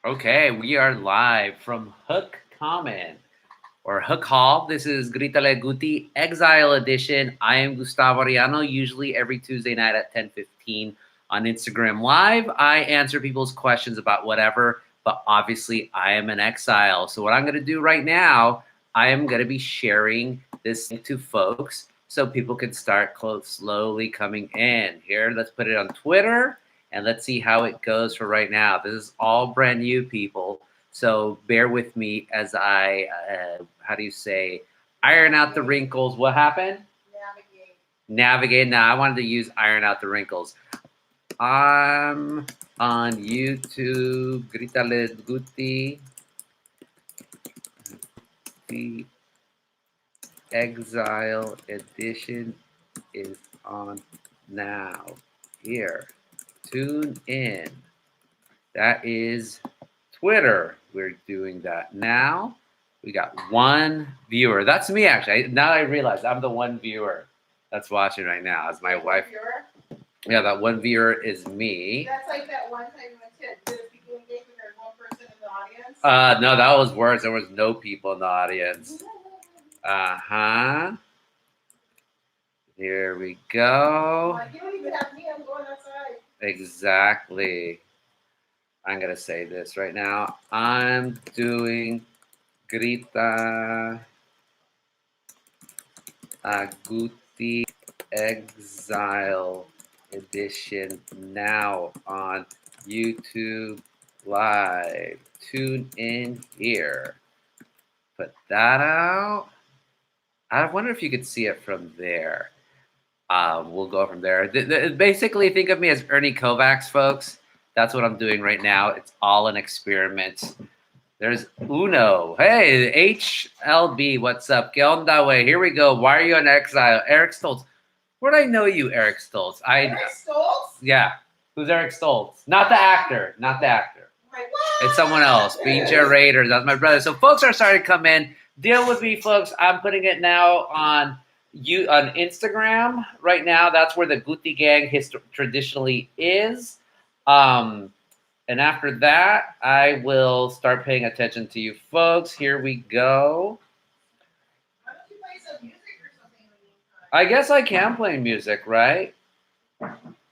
Okay, we are live from Hook Common or Hook Hall. This is Grítale Guti Exile Edition. I am Gustavo, usually every Tuesday night at 10:15 on Instagram Live. I answer people's questions about whatever, but obviously I am an exile. So what I'm going to do right now, I am going to be sharing this to folks so people can start slowly coming in. Here, let's put it on Twitter. And let's see how it goes for right now. This is all brand new, people. So bear with me as I, how do you say, iron out the wrinkles. What happened? Navigate. Now, I wanted to use iron out the wrinkles. I'm on YouTube. Grítale Guti. The Exile edition is on now. Here. Tune in. That is Twitter. We're doing that now. We got one viewer. That's me, actually. Now I realize I'm the one viewer that's watching right now. It's my wife. Viewer? Yeah, that one viewer is me. That's like that one time you went to the people engagement. There's one person in the audience. No, that was worse. There was no people in the audience. Here we go. You don't even have me. I'm going outside. Exactly. I'm going to say this right now. I'm doing Grita Guti Exile edition now on YouTube Live. Tune in here. Put that out. I wonder if you could see it from there. We'll go from there. Basically, think of me as Ernie Kovacs, folks. That's what I'm doing right now. It's all an experiment. There's Uno. Hey, HLB, what's up? ¿Qué onda, way? Here we go. Why are you on Exile? Eric Stoltz. Where did I know you, Eric Stoltz? Eric Stoltz? Yeah. Who's Eric Stoltz? Not the actor. Not the actor. It's someone else. BJ Raiders. That's my brother. So folks are starting to come in. Deal with me, folks. I'm putting it now on Instagram right now. That's where the Guti gang traditionally is. And after that, I will start paying attention to you folks. Here we go. Why don't you play some music or something? I guess I can play music, right?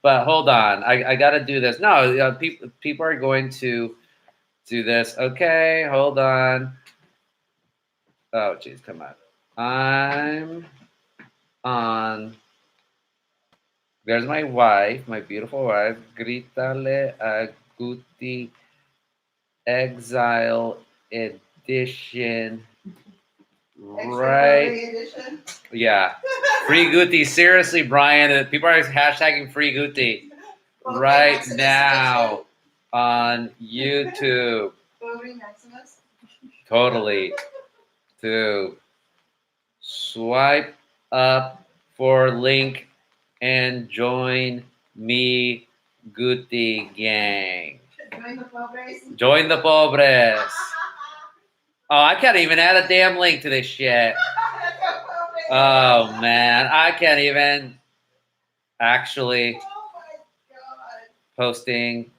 But hold on. I got to do this. No, people are going to do this. Okay, hold on. Oh, geez, come on. I'm on. There's my wife, my beautiful wife. Grítale Guti Exile edition. Right. Edition? Yeah. Free Guti. Seriously, Brian. People are hashtagging Free Guti right now on YouTube. Totally. To swipe up for link and join me, Guti gang. Join the pobres. Oh, I can't even add a damn link to this shit. Oh, man. I can't even actually posting,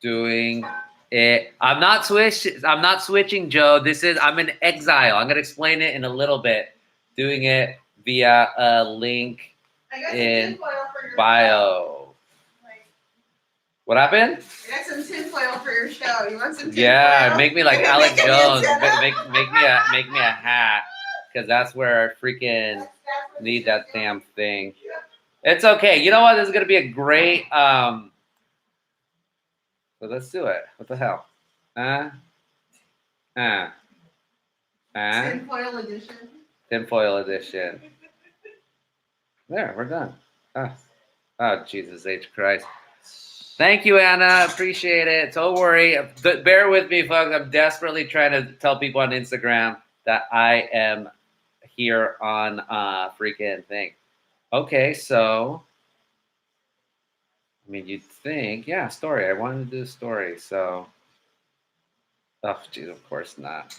doing it. I'm not switching, Joe. I'm in exile. I'm going to explain it in a little bit. Doing it via a link in bio. What happened? You got some tinfoil for your show. You want some tinfoil? Yeah, make me like Alec Jones. Make me a hat, because that's where I freaking need that damn thing. It's okay. You know what? This is gonna be a great. So let's do it. What the hell? Tinfoil edition. Tinfoil edition. There, we're done. Oh, Jesus H. Christ. Thank you, Anna. Appreciate it. Don't worry. Bear with me, folks. I'm desperately trying to tell people on Instagram that I am here on freaking thing. Okay, so I mean, you'd think, yeah, story. I wanted to do a story, so oh, geez, of course not.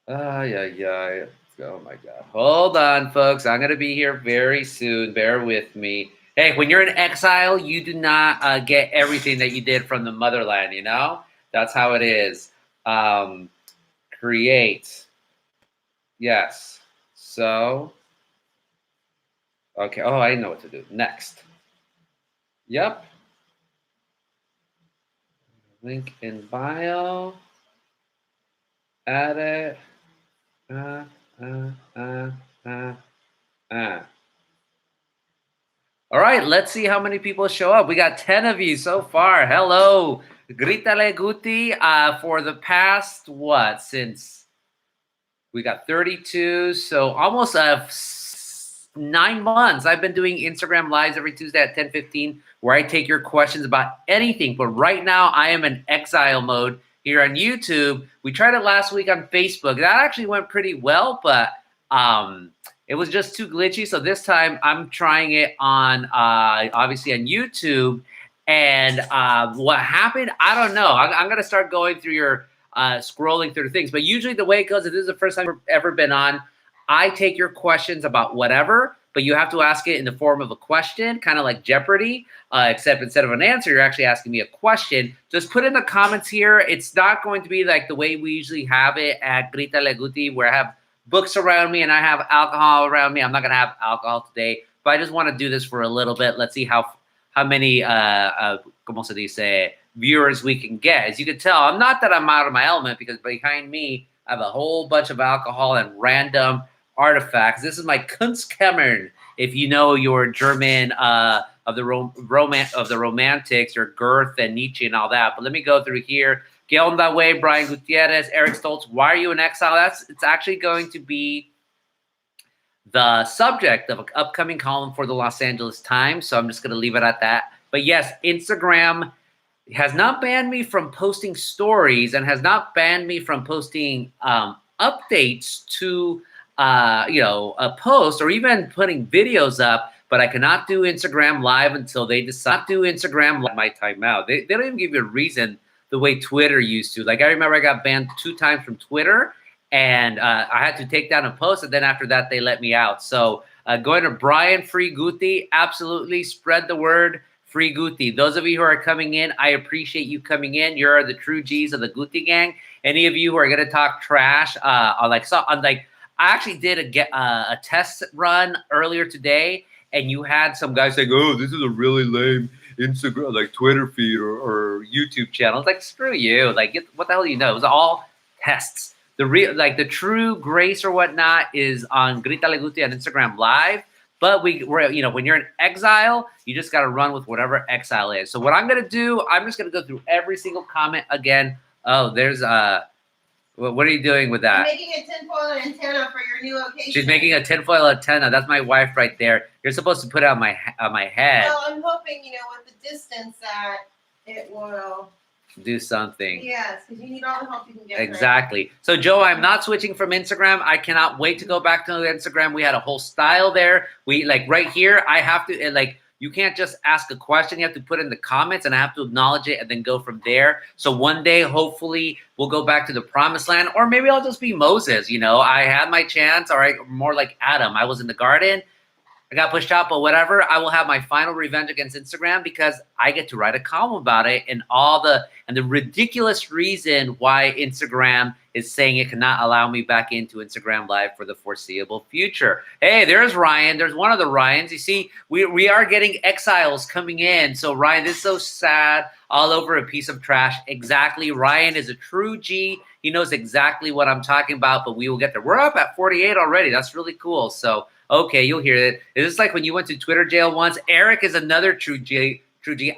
Yeah. Oh my God. Hold on, folks. I'm gonna be here very soon. Bear with me. Hey, when you're in exile, you do not get everything that you did from the motherland, you know? That's how it is. Create. Yes. So, okay. Oh, I know what to do. Next. Yep. Link in bio. Add it. Uh, uh, uh, uh, uh. All right, let's see how many people show up. We got 10 of you so far. Hello. Grítale Guti for the past, what, since we got 32, so almost 9 months. I've been doing Instagram Lives every Tuesday at 10:15 where I take your questions about anything. But right now, I am in exile mode here on YouTube. We tried it last week on Facebook. That actually went pretty well, but it was just too glitchy. So this time, I'm trying it on, obviously, on YouTube. And what happened, I don't know. I'm going to start going through your scrolling through things. But usually the way it goes, if this is the first time you've ever been on, I take your questions about whatever, but you have to ask it in the form of a question, kind of like Jeopardy, except instead of an answer, you're actually asking me a question. Just put in the comments here. It's not going to be like the way we usually have it at Grítale Guti, where I have books around me and I have alcohol around me. I'm not going to have alcohol today, but I just want to do this for a little bit. Let's see how many, como se dice, viewers we can get. As you can tell, I'm not that I'm out of my element because behind me, I have a whole bunch of alcohol and random artifacts. This is my Kunstkammern. If you know your German of the romantics, your Goethe and Nietzsche and all that. But let me go through here. Que onda, way, Brian Gutierrez, Eric Stoltz. Why are you in exile? It's actually going to be the subject of an upcoming column for the Los Angeles Times. So I'm just going to leave it at that. But yes, Instagram has not banned me from posting stories and has not banned me from posting updates to a post or even putting videos up, but I cannot do Instagram Live until they decide to do Instagram Live my timeout. They don't even give you a reason the way Twitter used to. Like I remember I got banned 2 times from Twitter and I had to take down a post, and then after that they let me out. So going to Brian Free Guti, absolutely spread the word. Free Guti. Those of you who are coming in, I appreciate you coming in. You're the true G's of the Guti gang. Any of you who are going to talk trash, I actually did a test run earlier today, and you had some guys saying, "Oh, this is a really lame Instagram, like Twitter feed or YouTube channel." It's like, screw you. Like, what the hell do you know? It was all tests. The true grace or whatnot is on Grítale Guti on Instagram Live. But we're when you're in exile, you just got to run with whatever exile is. So what I'm going to do, I'm just going to go through every single comment again. Oh, there's what are you doing with that? I'm making a tinfoil antenna for your new location. She's making a tinfoil antenna. That's my wife right there. You're supposed to put it on my head. Well, I'm hoping, with the distance that it will do something. Yes, because you need all the help you can get. Exactly. So, Joe, I'm not switching from Instagram. I cannot wait to go back to Instagram. We had a whole style there. We right here. I have to you can't just ask a question. You have to put in the comments, and I have to acknowledge it and then go from there. So one day, hopefully, we'll go back to the promised land, or maybe I'll just be Moses. I had my chance, or more like Adam. I was in the garden. I got pushed out, but whatever. I will have my final revenge against Instagram because I get to write a column about it and the ridiculous reason why Instagram is saying it cannot allow me back into Instagram Live for the foreseeable future. Hey, there's Ryan. There's one of the Ryans. You see, we are getting exiles coming in. So Ryan, this is so sad. All over a piece of trash. Exactly. Ryan is a true G. He knows exactly what I'm talking about, but we will get there. We're up at 48 already. That's really cool. So okay, you'll hear it. Is this like when you went to Twitter jail once? Eric is another true G.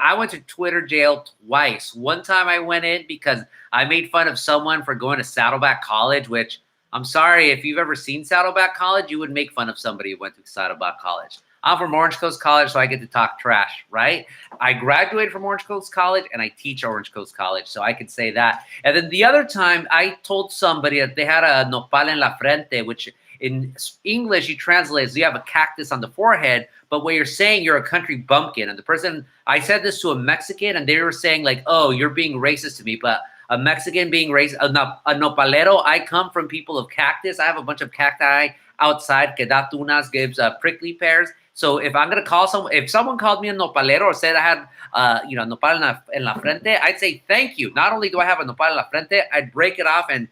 I went to Twitter jail twice. One time I went in because I made fun of someone for going to Saddleback College, which I'm sorry, if you've ever seen Saddleback College, you would make fun of somebody who went to Saddleback College. I'm from Orange Coast College, so I get to talk trash, right? I graduated from Orange Coast College, and I teach Orange Coast College, so I can say that. And then the other time, I told somebody that they had a nopal en la frente, which in English, you translate, so you have a cactus on the forehead, but what you're saying, you're a country bumpkin. And the person, I said this to a Mexican, and they were saying like, oh, you're being racist to me. But a Mexican being racist, a nopalero, I come from people of cactus. I have a bunch of cacti outside. Que da tunas gives prickly pears. So if I'm gonna call someone, if someone called me a nopalero or said I had, nopal en la frente, I'd say thank you. Not only do I have a nopal en la frente, I'd break it off and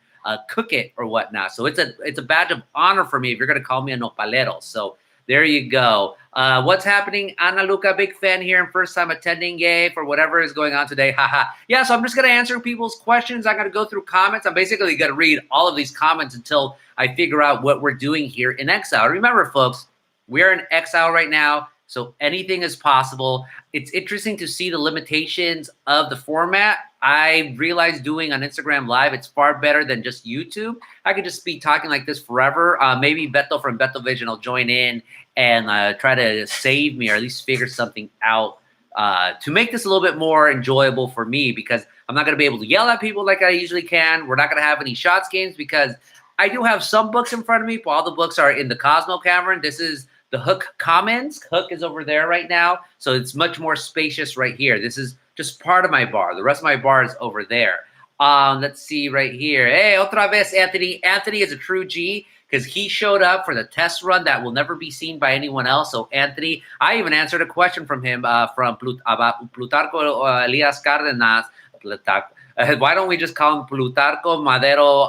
cook it or whatnot. So it's a badge of honor for me if you're gonna call me a nopalero. So there you go. What's happening? Ana Luca, big fan here and first time attending. Yay for whatever is going on today. Haha. Yeah, so I'm just going to answer people's questions. I'm going to go through comments. I'm basically going to read all of these comments until I figure out what we're doing here in Exile. Remember, folks, we're in Exile right now, so anything is possible. It's interesting to see the limitations of the format. I realized doing on Instagram Live, it's far better than just YouTube. I could just be talking like this forever. Maybe Beto from Beto Vision will join in and try to save me or at least figure something out to make this a little bit more enjoyable for me, because I'm not going to be able to yell at people like I usually can. We're not going to have any shots games because I do have some books in front of me, but all the books are in the Cosmo Cavern. This is the Hook Commons. Hook is over there right now, so it's much more spacious right here. This is just part of my bar. The rest of my bar is over there. Let's see right here. Hey, otra vez, Anthony. Anthony is a true G because he showed up for the test run that will never be seen by anyone else. So, Anthony, I even answered a question from him about Plutarco Elias Cárdenas. Why don't we just call him Plutarco Madero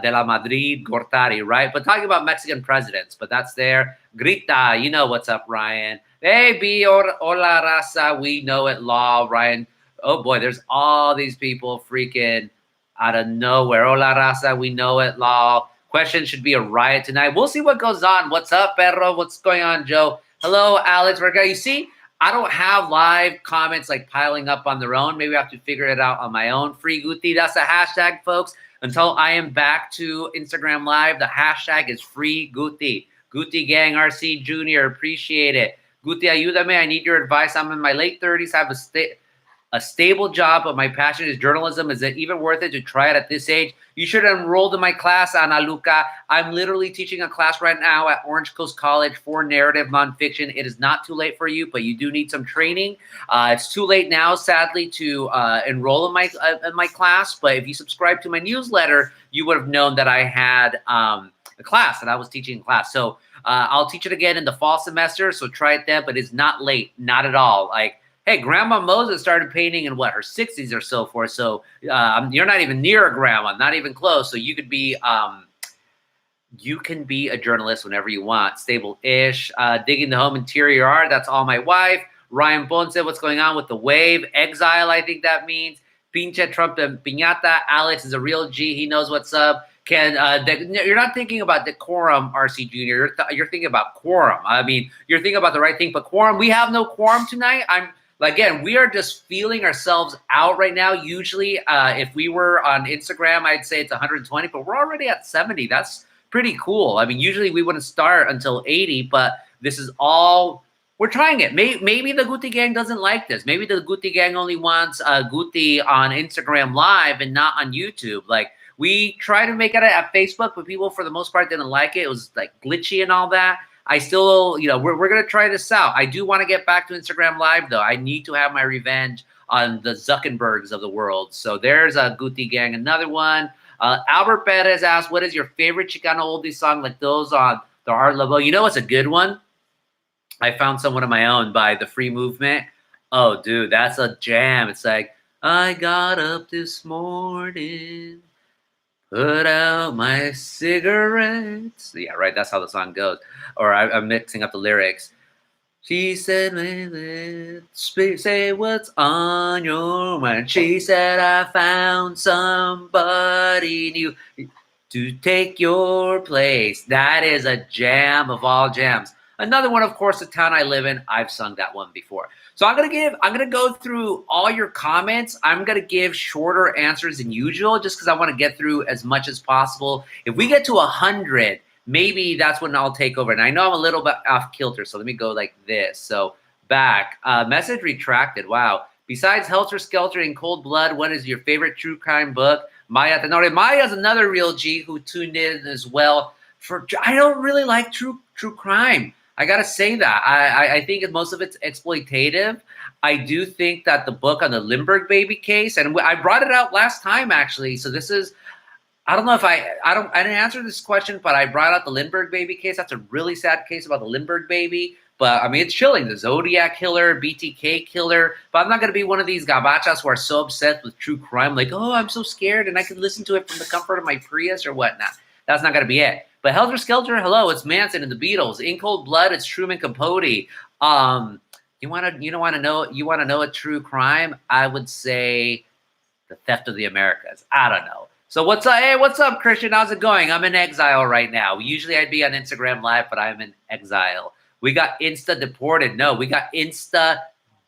de la Madrid Gortari, right? But talking about Mexican presidents, but that's there. Grita, you know what's up, Ryan. Hey, B, hola raza, we know it, law, Ryan. Oh boy, there's all these people freaking out of nowhere. Hola raza, we know it, law. Question should be a riot tonight. We'll see what goes on. What's up, perro? What's going on, Joe? Hello, Alex. You see, I don't have live comments like piling up on their own. Maybe I have to figure it out on my own. Free Guti, that's the hashtag, folks. Until I am back to Instagram Live, the hashtag is free Guti. Guti Gang RC Jr., appreciate it. Guti, ayúdame. I need your advice. I'm in my late 30s. I have a stable job, but my passion is journalism. Is it even worth it to try it at this age? You should enroll in my class, Ana Luca. I'm literally teaching a class right now at Orange Coast College for narrative nonfiction. It is not too late for you, but you do need some training. It's too late now, sadly, to enroll in my class. But if you subscribe to my newsletter, you would have known that I had a class that I was teaching class. So I'll teach it again in the fall semester. So try it then, but it's not late, not at all. Like, hey, Grandma Moses started painting in her 60s or so forth. So you're not even near a grandma, not even close. So you could be, you can be a journalist whenever you want. Stable-ish, digging the home interior art. That's all my wife. Ryan Ponce, what's going on with the wave? Exile, I think that means. Pinche Trump and Piñata. Alex is a real G. He knows what's up. You're not thinking about decorum, RC Jr. You're thinking about quorum. I mean, you're thinking about the right thing, but quorum. We have no quorum tonight. Again, we are just feeling ourselves out right now. Usually, if we were on Instagram, I'd say it's 120, but we're already at 70. That's pretty cool. I mean, usually we wouldn't start until 80, but this is all, we're trying it. Maybe the Guti Gang doesn't like this. Maybe the Guti Gang only wants Guti on Instagram Live and not on YouTube. Like, we try to make it at Facebook, but people, for the most part, didn't like it. It was, like, glitchy and all that. I still, we're going to try this out. I do want to get back to Instagram Live, though. I need to have my revenge on the Zuckerbergs of the world. So there's a Guti Gang. Another one. Albert Perez asked, what is your favorite Chicano oldie song like those on the Art Level? You know what's a good one? I found someone of my own by The Free Movement. Oh, dude, that's a jam. It's like, I got up this morning, put out my cigarettes. Yeah, right. That's how the song goes. Or I'm mixing up the lyrics. She said, let's say what's on your mind. She said, I found somebody new to take your place. That is a jam of all jams. Another one, of course, The Town I Live In. I've sung that one before. So I'm gonna go through all your comments. I'm gonna give shorter answers than usual, just because I want to get through as much as possible. If we get to 100, maybe that's when I'll take over. And I know I'm a little bit off kilter, so let me go like this. So back, message retracted. Wow. Besides Helter Skelter and Cold Blood, what is your favorite true crime book? Maya Tenore. Maya's another real G who tuned in as well. I don't really like true crime. I gotta say that. I think most of it's exploitative. I do think that the book on the Lindbergh baby case, and I brought it out last time actually. So this is, I don't know if I didn't answer this question, but I brought out the Lindbergh baby case. That's a really sad case about the Lindbergh baby. But I mean, it's chilling. The Zodiac Killer, BTK Killer. But I'm not going to be one of these gabachas who are so obsessed with true crime, like, oh, I'm so scared and I can listen to it from the comfort of my Prius or whatnot. That's not going to be it. But Helter Skelter, hello, it's Manson and the Beatles. In Cold Blood, it's Truman Capote. You want to know a true crime? I would say the Theft of the Americas. I don't know. So what's up? Hey, what's up, Christian? How's it going? I'm in exile right now. Usually I'd be on Instagram Live, but I'm in exile. We got Insta deported. No, we got Insta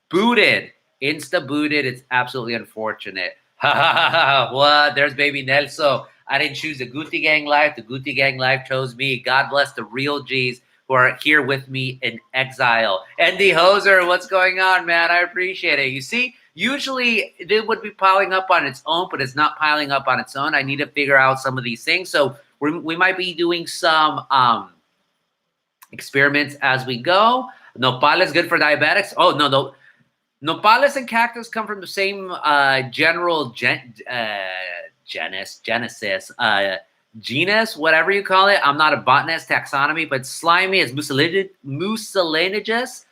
booted. Insta booted. It's absolutely unfortunate. Ha ha ha ha. What? There's baby Nelson. I didn't choose the Guti Gang Live. The Guti Gang Live chose me. God bless the real G's who are here with me in exile. Andy Hoser, what's going on, man? I appreciate it. You see, usually it would be piling up on its own, but it's not piling up on its own. I need to figure out some of these things. So we might be doing some experiments as we go. Nopal is good for diabetics. Oh, no. Nopales and cactus come from the same general genus, whatever you call it. I'm not a botanist, taxonomy, but slimy is mucilaginous.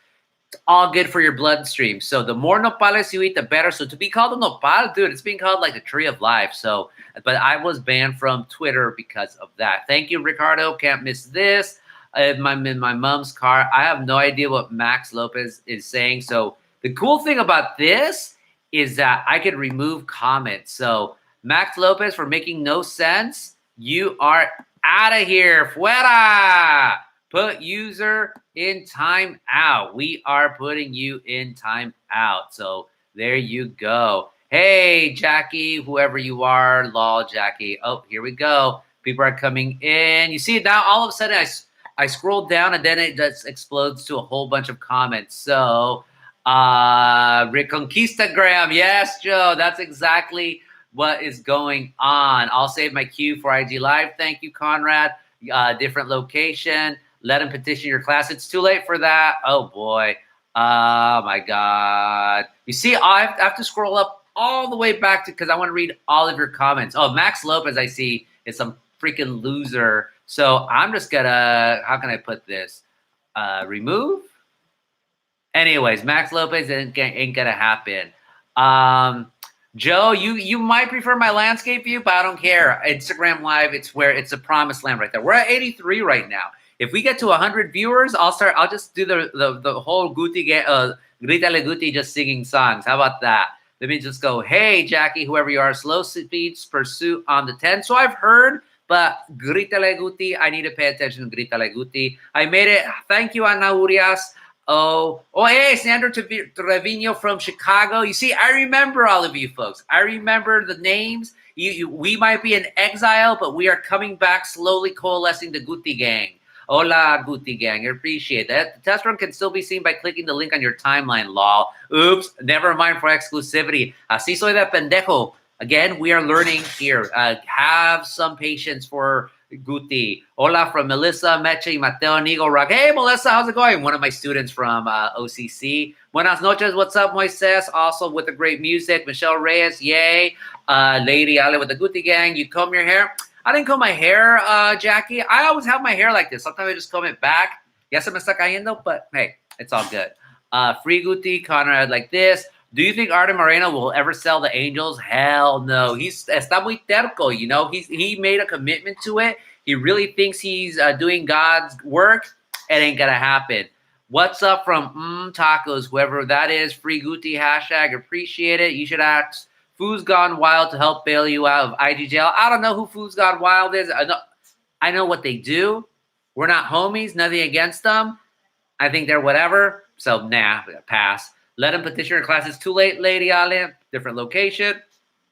It's all good for your bloodstream. So the more nopales you eat, the better. So to be called a nopal, dude, it's being called like a tree of life. So, but I was banned from Twitter because of that. Thank you, Ricardo. Can't miss this. I'm in my mom's car. I have no idea what Max Lopez is saying. So the cool thing about this is that I could remove comments. So Max Lopez, for making no sense, you are out of here. Fuera. Put user in timeout. We are putting you in timeout. So there you go. Hey, Jackie, whoever you are, lol, Jackie. Oh, here we go. People are coming in. You see, now all of a sudden I scroll down and then it just explodes to a whole bunch of comments. So, Reconquistagram. Yes, Joe, that's exactly what is going on. I'll save my cue for IG Live. Thank you, Conrad. Different location. Let him petition your class. It's too late for that. Oh, boy. Oh, my God. You see, I have to scroll up all the way back to because I want to read all of your comments. Oh, Max Lopez, I see, is some freaking loser. So I'm just going to, how can I put this? Remove? Anyways, Max Lopez ain't going to happen. Joe, you might prefer my landscape view, but I don't care. Instagram Live, it's a promised land right there. We're at 83 right now. If we get to 100 viewers, I'll just do the whole Guti, Grítale Guti just singing songs. How about that? Let me just go, hey, Jackie, whoever you are, slow speeds pursuit on the 10. So I've heard, but Grítale Guti, I need to pay attention to Grítale Guti. I made it. Thank you, Ana Urias. Oh, hey, Sandra Trevino from Chicago. You see, I remember all of you folks. I remember the names. We might be in exile, but we are coming back, slowly coalescing the Guti Gang. Hola, Guti Gang. I appreciate that. The test run can still be seen by clicking the link on your timeline, lol. Oops, never mind for exclusivity. Así soy de pendejo. Again, we are learning here. Have some patience for Guti. Hola from Melissa, Meche, Mateo, Nigo, Rock. Hey, Melissa, how's it going? One of my students from OCC. Buenas noches. What's up, Moises? Also with the great music. Michelle Reyes, yay. Lady Ale with the Guti Gang. You comb your hair? I didn't comb my hair, Jackie. I always have my hair like this. Sometimes I just comb it back. Ya se me está cayendo, but hey, it's all good. Free Guti, Conrad like this. Do you think Artem Moreno will ever sell the Angels? Hell no. Está muy terco, you know. He made a commitment to it. He really thinks he's doing God's work. It ain't gonna happen. What's up from Tacos, whoever that is. Free Guti hashtag. Appreciate it. You should ask Foo's Gone Wild to help bail you out of IG jail. I don't know who Foo's Gone Wild is. I know what they do. We're not homies. Nothing against them. I think they're whatever. So, nah, pass. Let him petition your class. It's too late, Lady Ale. Different location.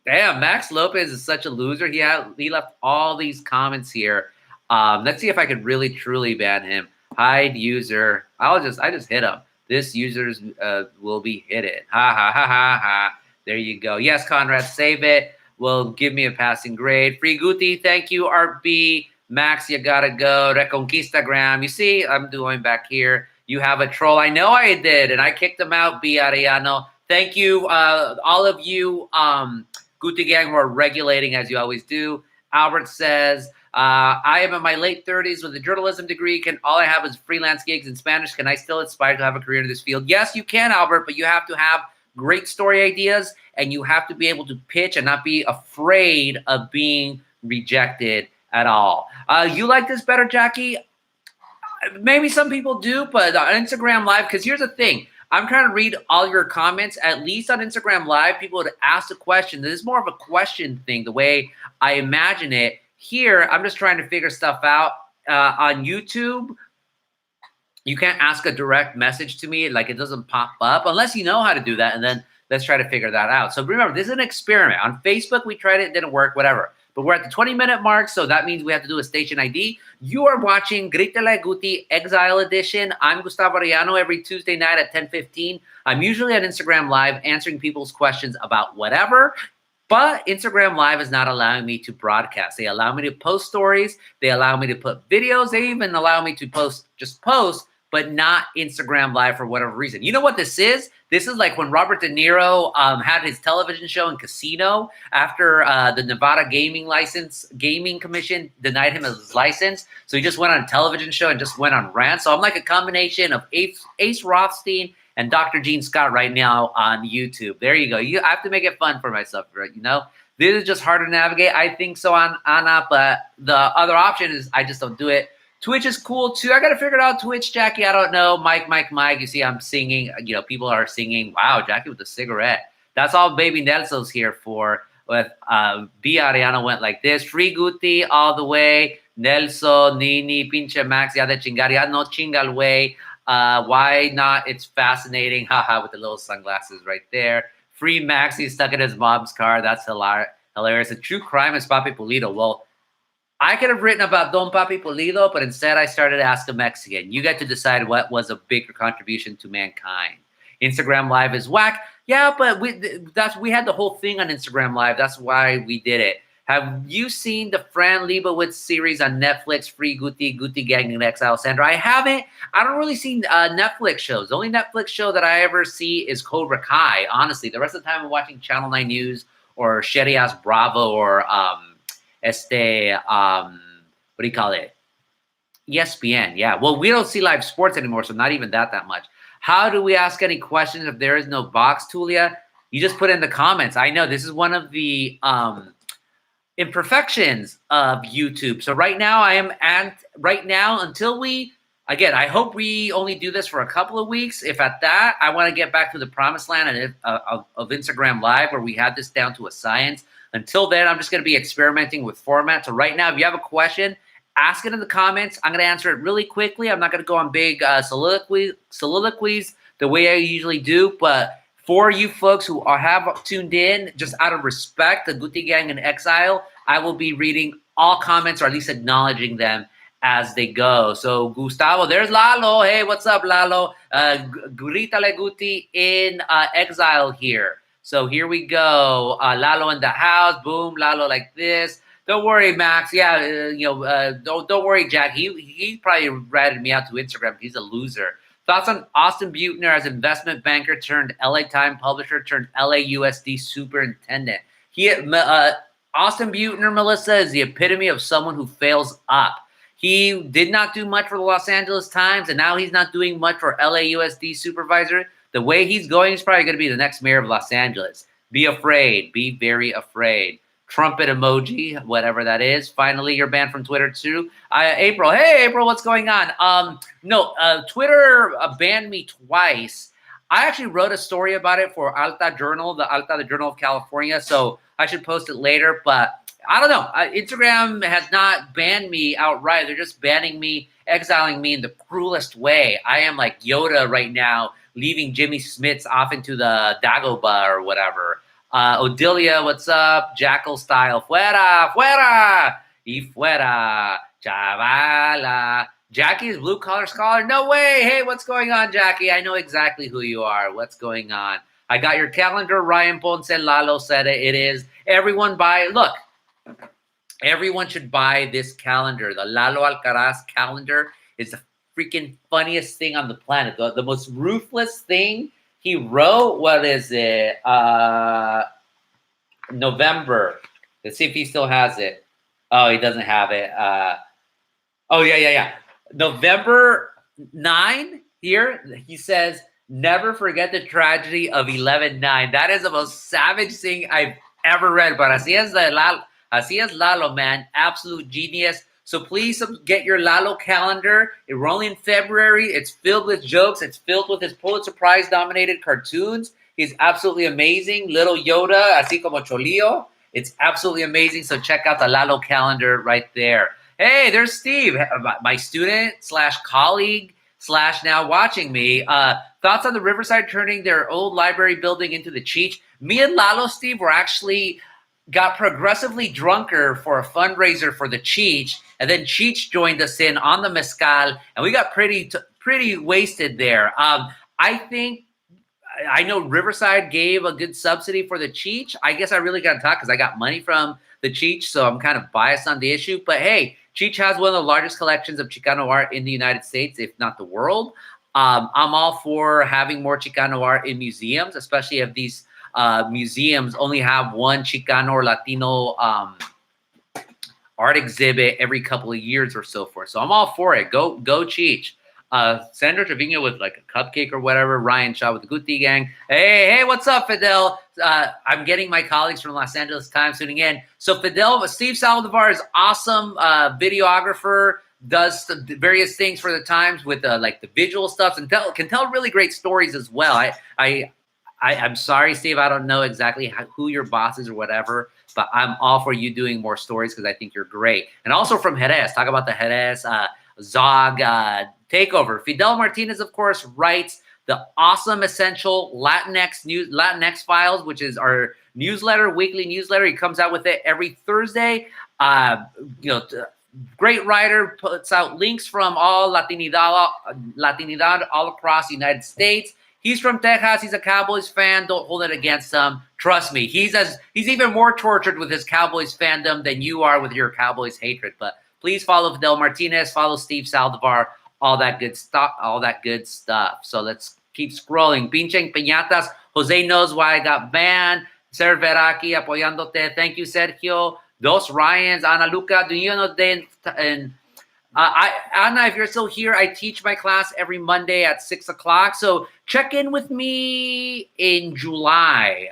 Damn, Max Lopez is such a loser. He left all these comments here. Let's see if I could really, truly ban him. Hide user. I just hit him. This user's will be hidden. Ha, ha, ha, ha, ha. There you go. Yes, Conrad, save it. Well, give me a passing grade. Free Guti, thank you, Art B. Max, you gotta go. Reconquistagram. You see, I'm doing back here. You have a troll. I know I did, and I kicked him out, B. Arellano. Thank you, all of you, Guti Gang, who are regulating as you always do. Albert says, I am in my late 30s with a journalism degree. All I have is freelance gigs in Spanish. Can I still aspire to have a career in this field? Yes, you can, Albert, but you have to have great story ideas, and you have to be able to pitch and not be afraid of being rejected at all. You like this better, Jackie? Maybe some people do, but on Instagram Live, because here's the thing. I'm trying to read all your comments. At least on Instagram Live, people would ask a question. This is more of a question thing, the way I imagine it. Here, I'm just trying to figure stuff out. On YouTube, you can't ask a direct message to me. Like, it doesn't pop up unless you know how to do that. And then let's try to figure that out. So remember, this is an experiment. On Facebook, we tried it. It didn't work, whatever. But we're at the 20-minute mark, so that means we have to do a station ID. You are watching Grítale Guti Exile Edition. I'm Gustavo Arellano every Tuesday night at 10:15. I'm usually on Instagram Live answering people's questions about whatever. But Instagram Live is not allowing me to broadcast. They allow me to post stories. They allow me to put videos. They even allow me to post, but not Instagram Live for whatever reason. You know what this is? This is like when Robert De Niro had his television show in Casino after the Nevada Gaming Commission denied him his license. So he just went on a television show and just went on rant. So I'm like a combination of Ace Rothstein and Dr. Gene Scott right now on YouTube. There you go. I have to make it fun for myself, right? You know, this is just harder to navigate. I think so on but the other option is I just don't do it. Twitch is cool too. I got to figure it out. Twitch, Jackie, I don't know. Mike. You see, I'm singing. You know, people are singing. Wow, Jackie with a cigarette. That's all Baby Nelson's here for. With B. Ariana went like this. Free Guti all the way. Nelson, Nini, Pinche Max, ya de chingar, ya no chingal way. Why not? It's fascinating. Haha, with the little sunglasses right there. Free Maxi stuck in his mom's car. That's hilarious. A true crime is Papi Pulido. Well, I could have written about Don Papi Pulido, but instead I started Ask a Mexican. You get to decide what was a bigger contribution to mankind. Instagram Live is whack. Yeah, but we had the whole thing on Instagram Live. That's why we did it. Have you seen the Fran Lebowitz series on Netflix, Free Guti Gang in Exile, Sandra? I haven't. I don't really see Netflix shows. The only Netflix show that I ever see is Cobra Kai, honestly. The rest of the time I'm watching Channel 9 News or Sherry Ass Bravo or what do you call it? ESPN, yeah. Well, we don't see live sports anymore, so not even that much. How do we ask any questions if there is no box, Tulia? You just put in the comments. I know this is one of the imperfections of YouTube. So right now until I hope we only do this for a couple of weeks. If at that, I want to get back to the promised land of Instagram Live where we had this down to a science. Until then, I'm just going to be experimenting with format. So right now, if you have a question, ask it in the comments. I'm going to answer it really quickly. I'm not going to go on big soliloquies the way I usually do. But for you folks who have tuned in, just out of respect, the Guti Gang in Exile, I will be reading all comments or at least acknowledging them as they go. So Gustavo, there's Lalo. Hey, what's up, Lalo? Grítale Guti in Exile here. So here we go. Lalo in the house. Boom, Lalo like this. Don't worry, Max. Yeah, don't worry, Jack. He probably ratted me out to Instagram. He's a loser. Thoughts on Austin Butner as investment banker turned LA Times publisher turned LAUSD superintendent. Austin Butner, Melissa, is the epitome of someone who fails up. He did not do much for the Los Angeles Times, and now he's not doing much for LAUSD supervisor. The way he's going, he's probably going to be the next mayor of Los Angeles. Be afraid. Be very afraid. Trumpet emoji, whatever that is. Finally, you're banned from Twitter too. April. Hey, April, what's going on? Twitter banned me twice. I actually wrote a story about it for Alta Journal, the Journal of California, so I should post it later. But I don't know. Instagram has not banned me outright. They're just banning me, exiling me in the cruelest way. I am like Yoda right now, leaving Jimmy Smits off into the Dagobah or whatever. Odilia, what's up? Jackal style. Fuera, fuera, y fuera, chavala. Jackie is blue collar scholar? No way. Hey, what's going on, Jackie? I know exactly who you are. What's going on? I got your calendar. Ryan Ponce Lalo said it. It is. Everyone buy it. Look, everyone should buy this calendar. The Lalo Alcaraz calendar is the freaking funniest thing on the planet. The most ruthless thing he wrote. What is it? November. Let's see if he still has it. Oh, he doesn't have it. Oh, yeah. November 9 here, he says, never forget the tragedy of 11/9. That is the most savage thing I've ever read. But así es Lalo, man. Absolute genius. So please get your Lalo calendar. We're only in February. It's filled with jokes. It's filled with his Pulitzer Prize nominated cartoons. He's absolutely amazing. Little Yoda, así como Cholillo. It's absolutely amazing. So check out the Lalo calendar right there. Hey, there's Steve, my student / colleague / now watching me. Thoughts on the Riverside turning their old library building into the Cheech? Me and Lalo, Steve, were actually got progressively drunker for a fundraiser for the Cheech, and then Cheech joined us in on the mezcal, and we got pretty wasted there. I know Riverside gave a good subsidy for the Cheech. I guess I really got to talk because I got money from the Cheech, so I'm kind of biased on the issue. But hey, Cheech has one of the largest collections of Chicano art in the United States, if not the world. I'm all for having more Chicano art in museums, especially if these museums only have one Chicano or Latino art exhibit every couple of years or so forth. So I'm all for it. Go Cheech. Sandra Trevino with like a cupcake or whatever. Ryan Shaw with the Guti gang. Hey, what's up, Fidel? I'm getting my colleagues from Los Angeles Times tuning in. So Fidel, Steve Saldivar is awesome videographer, does various things for the Times with like the visual stuff and can tell really great stories as well. I'm sorry, Steve, I don't know exactly who your boss is or whatever, but I'm all for you doing more stories because I think you're great. And also from Jerez, talk about the Jerez Zog takeover. Fidel Martinez, of course, writes the awesome, essential Latinx Files, which is our weekly newsletter. He comes out with it every Thursday. Great writer, puts out links from all Latinidad all across the United States. He's from Texas. He's a Cowboys fan. Don't hold it against him. Trust me, he's even more tortured with his Cowboys fandom than you are with your Cowboys hatred. But please follow Fidel Martinez, follow Steve Saldivar, all that good stuff. So let's keep scrolling. Pinche Piñatas. Jose knows why I got banned. Ser Veraki apoyándote. Thank you, Sergio. Dos Ryans. Ana Luca. Do you know Anna, if you're still here, I teach my class every Monday at 6 o'clock. So check in with me in July.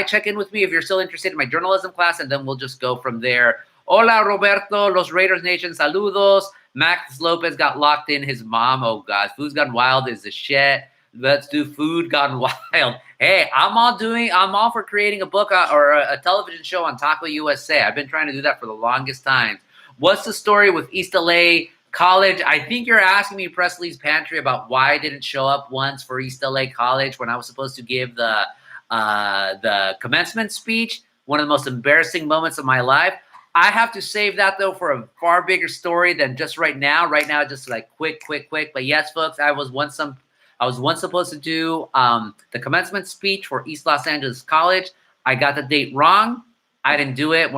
Check in with me if you're still interested in my journalism class, and then we'll just go from there. Hola, Roberto. Los Raiders Nation. Saludos. Max Lopez got locked in. His mom. Oh, God. Food's Gone Wild is the shit. Let's do Food Gone Wild. Hey, I'm all for creating a book or a television show on Taco USA. I've been trying to do that for the longest time. What's the story with East LA College? I think you're asking me, Presley's Pantry, about why I didn't show up once for East LA College when I was supposed to give the commencement speech. One of the most embarrassing moments of my life. I have to save that, though, for a far bigger story than just right now. Right now, just like quick. But yes, folks, I was once supposed to do the commencement speech for East Los Angeles College. I got the date wrong. I didn't do it.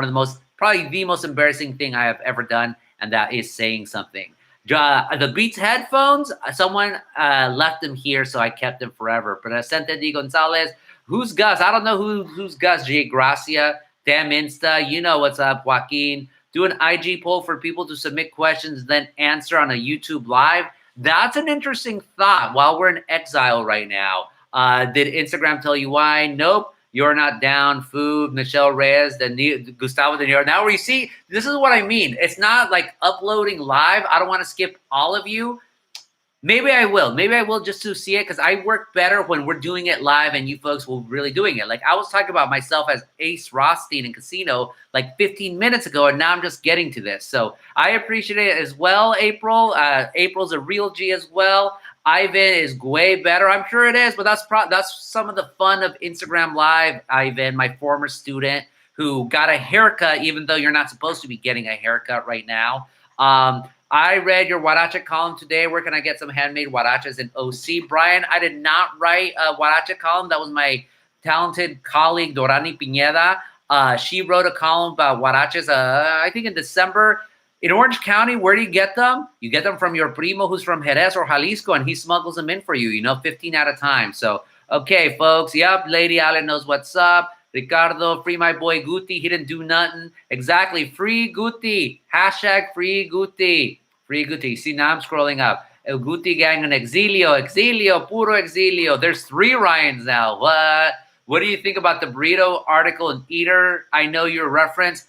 Probably the most embarrassing thing I have ever done, and that is saying something. The Beats headphones, someone left them here, so I kept them forever. Presente D. Gonzalez. Who's Gus? I don't know who's Gus. J. Gracia. Damn Insta. You know what's up, Joaquin. Do an IG poll for people to submit questions, then answer on a YouTube Live. That's an interesting thought while we're in exile right now. Did Instagram tell you why? Nope. You're not down. Food. Michelle Reyes. Gustavo de Niro. Now, where you see, this is what I mean. It's not like uploading live. I don't want to skip all of you. Maybe I will. Just to see it, because I work better when we're doing it live and you folks will really doing it. Like I was talking about myself as Ace Rothstein in Casino like 15 minutes ago, and now I'm just getting to this. So I appreciate it as well, April. April's a real G as well. Ivan is way better. I'm sure it is, but that's some of the fun of Instagram Live. Ivan, my former student who got a haircut, even though you're not supposed to be getting a haircut right now. I read your Huarache column today. Where can I get some handmade huaraches in OC? Brian, I did not write a Huarache column. That was my talented colleague, Dorani Pineda. She wrote a column about huaraches, I think in December. In Orange County, where do you get them? You get them from your primo who's from Jerez or Jalisco, and he smuggles them in for you, 15 at a time. So, okay, folks. Yep, Lady Allen knows what's up. Ricardo, free my boy Guti. He didn't do nothing. Exactly. Free Guti. Hashtag free Guti. Free Guti. See, now I'm scrolling up. El Guti gang and Exilio, puro Exilio. There's 3 Ryans now. What? What do you think about the burrito article in Eater? I know your reference.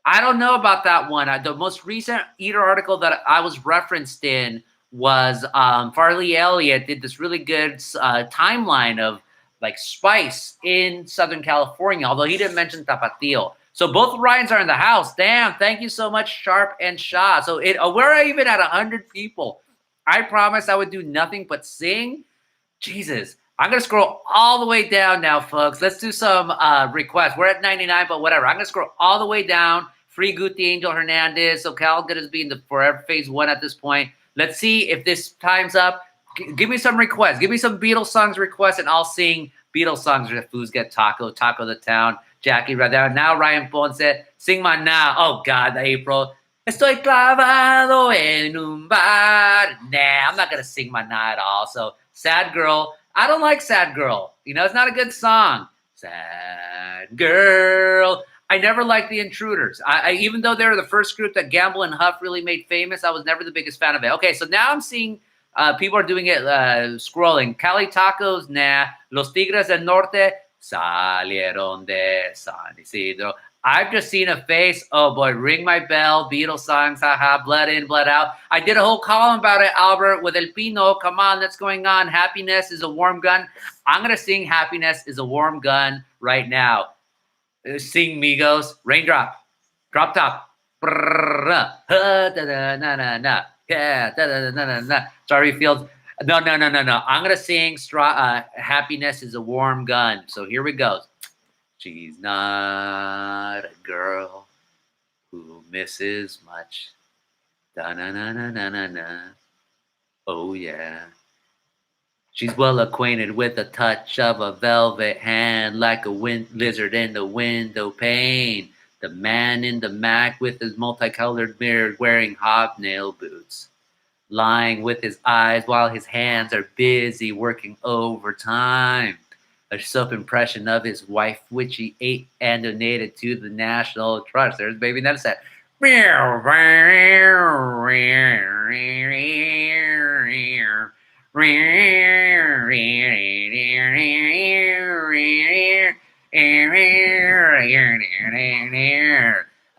I don't know about that one. The most recent Eater article that I was referenced in was Farley Elliott did this really good timeline of like spice in Southern California, although he didn't mention Tapatio. So both Ryans are in the house. Damn, thank you so much, Sharp and Shaw. So we're even at 100 people. I promised I would do nothing but sing. Jesus. I'm going to scroll all the way down now, folks. Let's do some requests. We're at 99, but whatever. I'm going to scroll all the way down. Free Guti, Angel Hernandez. So Cal going to be in the Forever Phase 1 at this point. Let's see if this time's up. Give me some requests. Give me some Beatles songs requests, and I'll sing Beatles songs. Foods Get Taco, Taco the Town, Jackie Radar. Now Ryan Ponce, sing my now. Oh, God, April. Estoy clavado en un bar. Nah, I'm not going to sing my nah at all. So Sad Girl. I don't like Sad Girl. You know, it's not a good song. Sad Girl. I never liked the Intruders. I even though they were the first group that Gamble and Huff really made famous, I was never the biggest fan of it. Okay, so now I'm seeing people are doing it scrolling. Cali Tacos, nah. Los Tigres del Norte, salieron de San Isidro. I've just seen a face. Oh boy, Ring My Bell, Beatles songs, haha, Blood In, Blood Out. I did a whole column about it, Albert, with El Pino. Come on, what's going on? Happiness is a warm gun. I'm going to sing Happiness is a Warm Gun right now. Sing Migos, Raindrop, Drop Top. Sorry, Fields. No. I'm going to sing Happiness is a Warm Gun. So here we go. She's not a girl who misses much. Da-na-na-na-na-na-na. Oh, yeah. She's well acquainted with the touch of a velvet hand, like a lizard in the window pane. The man in the Mac with his multicolored mirror wearing hobnail boots. Lying with his eyes while his hands are busy working overtime. A self-impression of his wife, which he ate and donated to the National Trust. There's baby Netta said.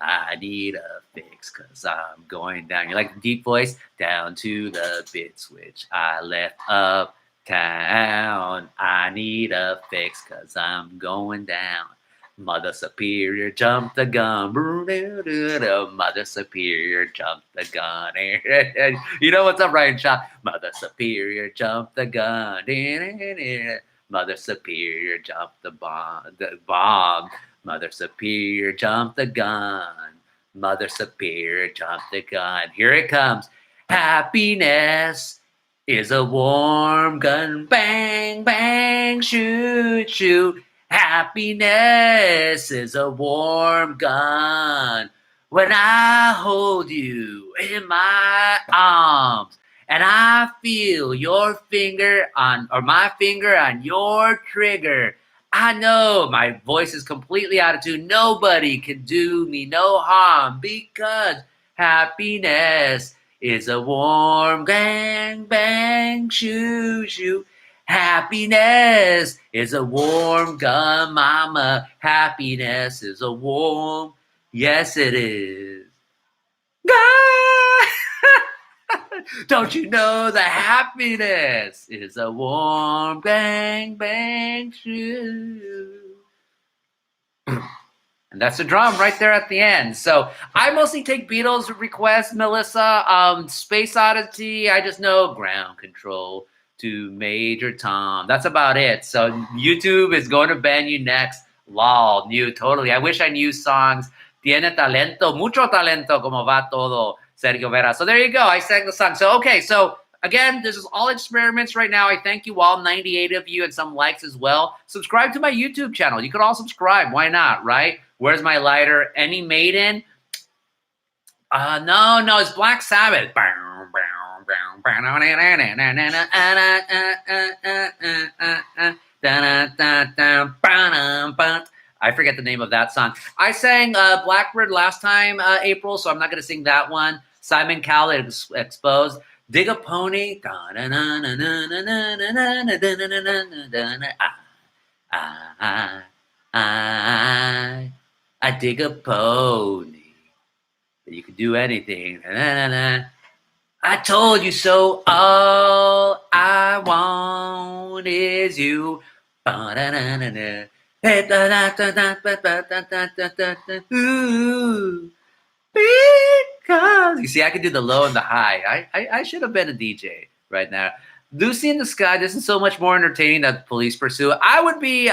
I need a fix because I'm going down. You like the deep voice? Down to the bit switch. I left up town. I need a fix because I'm going down. Mother Superior jumped the gun. Mother Superior jumped the gun. You know what's up, Ryan Shaw? Mother Superior jumped the gun. Mother Superior jumped the bomb. Mother Superior jumped the gun. Mother Superior jumped the gun. Here it comes. Happiness is a warm gun. Bang, bang, shoot, shoot. Happiness is a warm gun. When I hold you in my arms and I feel your finger on, or my finger on your trigger, I know my voice is completely out of tune. Nobody can do me no harm because happiness is a warm bang, bang, shoo, shoo. Happiness is a warm gun, mama. Happiness is a warm, yes it is. Don't you know that happiness is a warm bang, bang, shoo. And that's the drum right there at the end. So I mostly take Beatles requests, Melissa. Space Oddity, I just know Ground Control to Major Tom. That's about it. So YouTube is going to ban you next. Lol, new, totally. I wish I knew songs. Tiene talento, mucho talento, como va todo, Sergio Vera. So there you go. I sang the song. So, okay. So again, this is all experiments right now. I thank you all, 98 of you, and some likes as well. Subscribe to my YouTube channel. You could all subscribe. Why not, right? Where's my lighter? Any Maiden? No, it's Black Sabbath. I forget the name of that song. I sang Blackbird last time, April, so I'm not going to sing that one. Simon Cowell Exposed. Dig a Pony. I dig a pony. You can do anything. I told you so. All I want is you. Ooh, because you see, I can do the low and the high. I should have been a DJ right now. Lucy in the Sky. This is so much more entertaining than Police Pursuit. I would be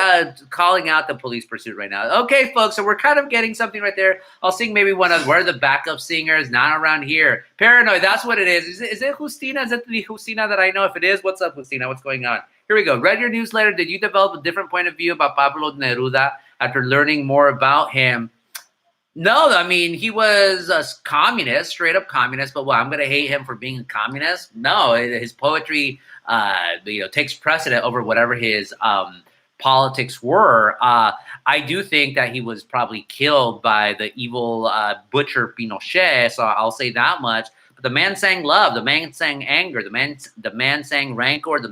calling out the Police Pursuit right now. Okay, folks, so we're kind of getting something right there. I'll sing maybe one of where are the backup singers? Not around here. Paranoid. That's what it is. Is it Justina? Is it the Justina that I know? If it is, what's up, Justina? What's going on? Here we go. Read your newsletter. Did you develop a different point of view about Pablo Neruda after learning more about him? No, I mean, he was a communist, straight up communist, but I'm going to hate him for being a communist? No, his poetry, takes precedent over whatever his politics were. I do think that he was probably killed by the evil butcher Pinochet, so I'll say that much. But the man sang love, the man sang anger, the man sang rancor, the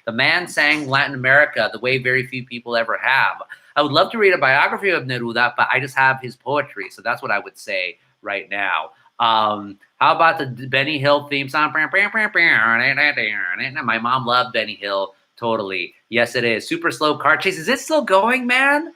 man sang Latin America the way very few people ever have. I would love to read a biography of Neruda, but I just have his poetry. So that's what I would say right now. How about the Benny Hill theme song? My mom loved Benny Hill. Totally. Yes, it is. Super slow car chase. Is it still going, man?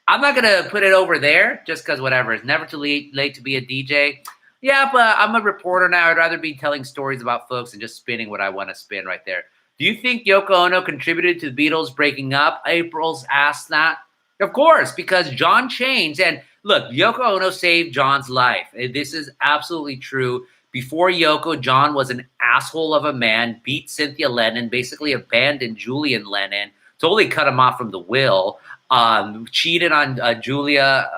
I'm not going to put it over there just because whatever. It's never too late to be a DJ. Yeah, but I'm a reporter now. I'd rather be telling stories about folks and just spinning what I want to spin right there. Do you think Yoko Ono contributed to the Beatles breaking up? April's asked that. Of course, because John changed. And look, Yoko Ono saved John's life. This is absolutely true. Before Yoko, John was an asshole of a man, beat Cynthia Lennon, basically abandoned Julian Lennon, totally cut him off from the will, cheated on Julia,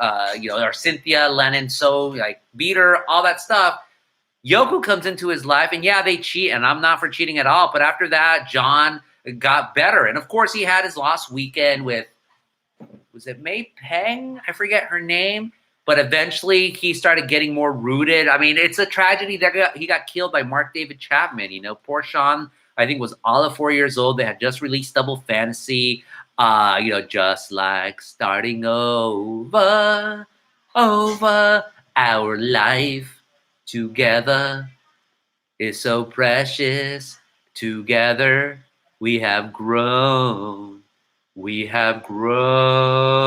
or Cynthia Lennon, beat her, all that stuff. Yoko comes into his life, and yeah, they cheat, and I'm not for cheating at all. But after that, John got better. And of course, he had his lost weekend with, was it May Peng? I forget her name. But eventually he started getting more rooted. I mean, it's a tragedy that he got killed by Mark David Chapman. Poor Sean, I think, was all of 4 years old. They had just released Double Fantasy. Just like starting over our life together is so precious. Together we have grown. We have grown.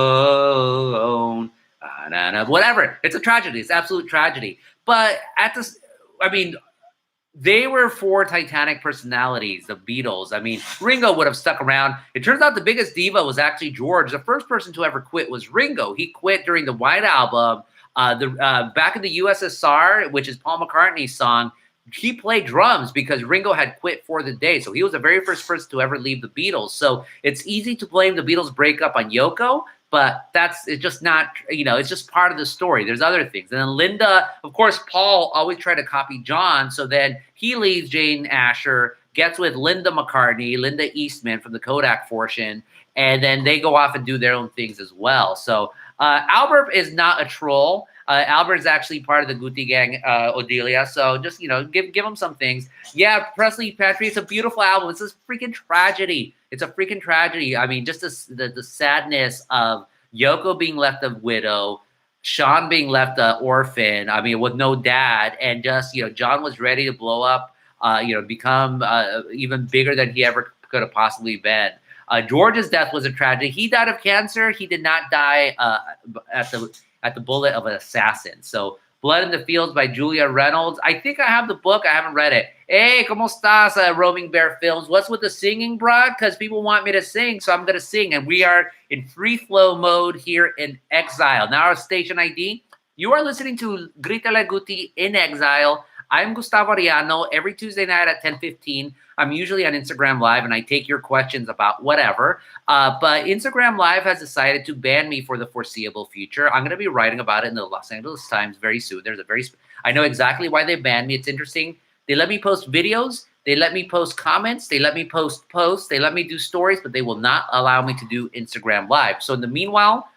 Whatever. It's a tragedy. It's absolute tragedy. But they were four titanic personalities, the Beatles. I mean, Ringo would have stuck around. It turns out the biggest diva was actually George. The first person to ever quit was Ringo. He quit during the White Album. Back in the USSR, which is Paul McCartney's song, he played drums because Ringo had quit for the day. So he was the very first person to ever leave the Beatles. So it's easy to blame the Beatles breakup on Yoko, but it's just not, it's just part of the story. There's other things. And then Linda, of course, Paul always tried to copy John. So then he leaves Jane Asher, gets with Linda McCartney, Linda Eastman from the Kodak Fortune, and then they go off and do their own things as well. So Albert is not a troll. Albert is actually part of the Guti gang, Odelia. So just, give him some things. Yeah, Presley Petrie, it's a beautiful album. It's a freaking tragedy. It's a freaking tragedy. I mean, just the sadness of Yoko being left a widow, Sean being left an orphan, with no dad. And just, John was ready to blow up, become even bigger than he ever could have possibly been. George's death was a tragedy. He died of cancer. He did not die at the bullet of an assassin. So Blood in the Fields by Julia Reynolds. I think I have the book. I haven't read it. Hey, ¿cómo estás, Roaming Bear Films? What's with the singing, bro? Because people want me to sing, so I'm going to sing. And we are in free flow mode here in Exile. Now our station ID. You are listening to Grítale Guti in Exile. I'm Gustavo Ariano. Every Tuesday night at 10:15, I'm usually on Instagram Live, and I take your questions about whatever. But Instagram Live has decided to ban me for the foreseeable future. I'm going to be writing about it in the Los Angeles Times very soon. I know exactly why they banned me. It's interesting. They let me post videos, They let me post comments. They let me post posts. They let me do stories, but they will not allow me to do Instagram Live. So in the meanwhile,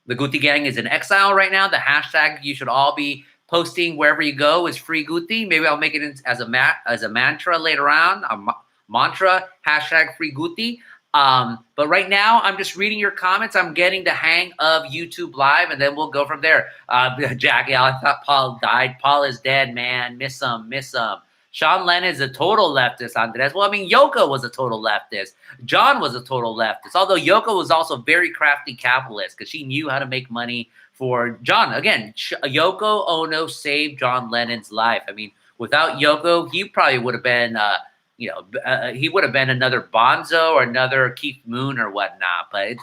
the Guti Gang is in exile right now. The hashtag you should all be posting wherever you go is free Guti. Maybe I'll make it as a mantra later on, mantra, hashtag free Guti. But right now, I'm just reading your comments. I'm getting the hang of YouTube Live, and then we'll go from there. Jackie, I thought Paul died. Paul is dead, man. Miss him. Sean Lennon is a total leftist, Andres. Well, I mean, Yoko was a total leftist. John was a total leftist, although Yoko was also a very crafty capitalist because she knew how to make money for John. Again, Yoko Ono saved John Lennon's life. I mean, without Yoko, he probably would have been, he would have been another Bonzo or another Keith Moon or whatnot. But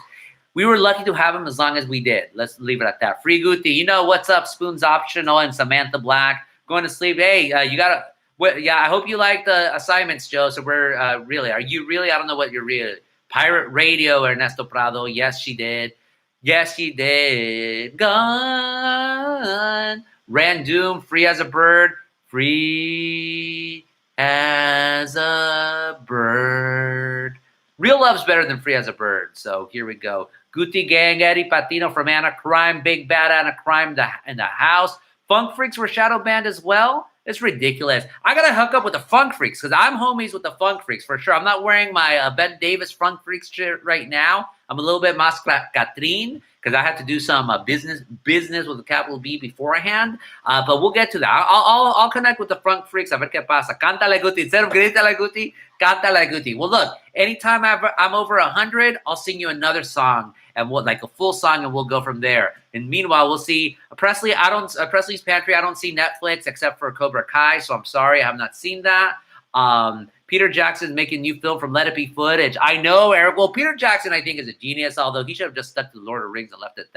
we were lucky to have him as long as we did. Let's leave it at that. Free Guti, you know what's up? Spoon's optional and Samantha Black going to sleep. Hey, you got to. Well, yeah, I hope you like the assignments, Joe. So we're are you really? I don't know what you're really. Pirate Radio, Ernesto Prado. Yes, she did. Gone. Random, free as a bird. Free as a bird. Real love's better than free as a bird. So here we go. Guti Gang, Eddie Patino from Anna Crime. Big Bad Anna Crime in the house. Funk Freaks were shadow banned as well. It's ridiculous. I got to hook up with the Funk Freaks because I'm homies with the Funk Freaks for sure. I'm not wearing my Ben Davis Funk Freaks shirt right now. I'm a little bit más Catrín because I have to do some business with a capital B beforehand. But we'll get to that. I'll connect with the Funk Freaks. A ver qué pasa. Cántale Guti. Instead of Grítale Guti, cántale Guti. Well, look, anytime I'm over 100, I'll sing you another song. And we'll like a full song, and we'll go from there. And meanwhile, we'll see Presley. Presley's Pantry. I don't see Netflix except for Cobra Kai, so I'm sorry, I have not seen that. Peter Jackson's making new film from Let It Be footage. I know, Eric. Well, Peter Jackson, I think, is a genius. Although he should have just stuck to the Lord of the Rings and left it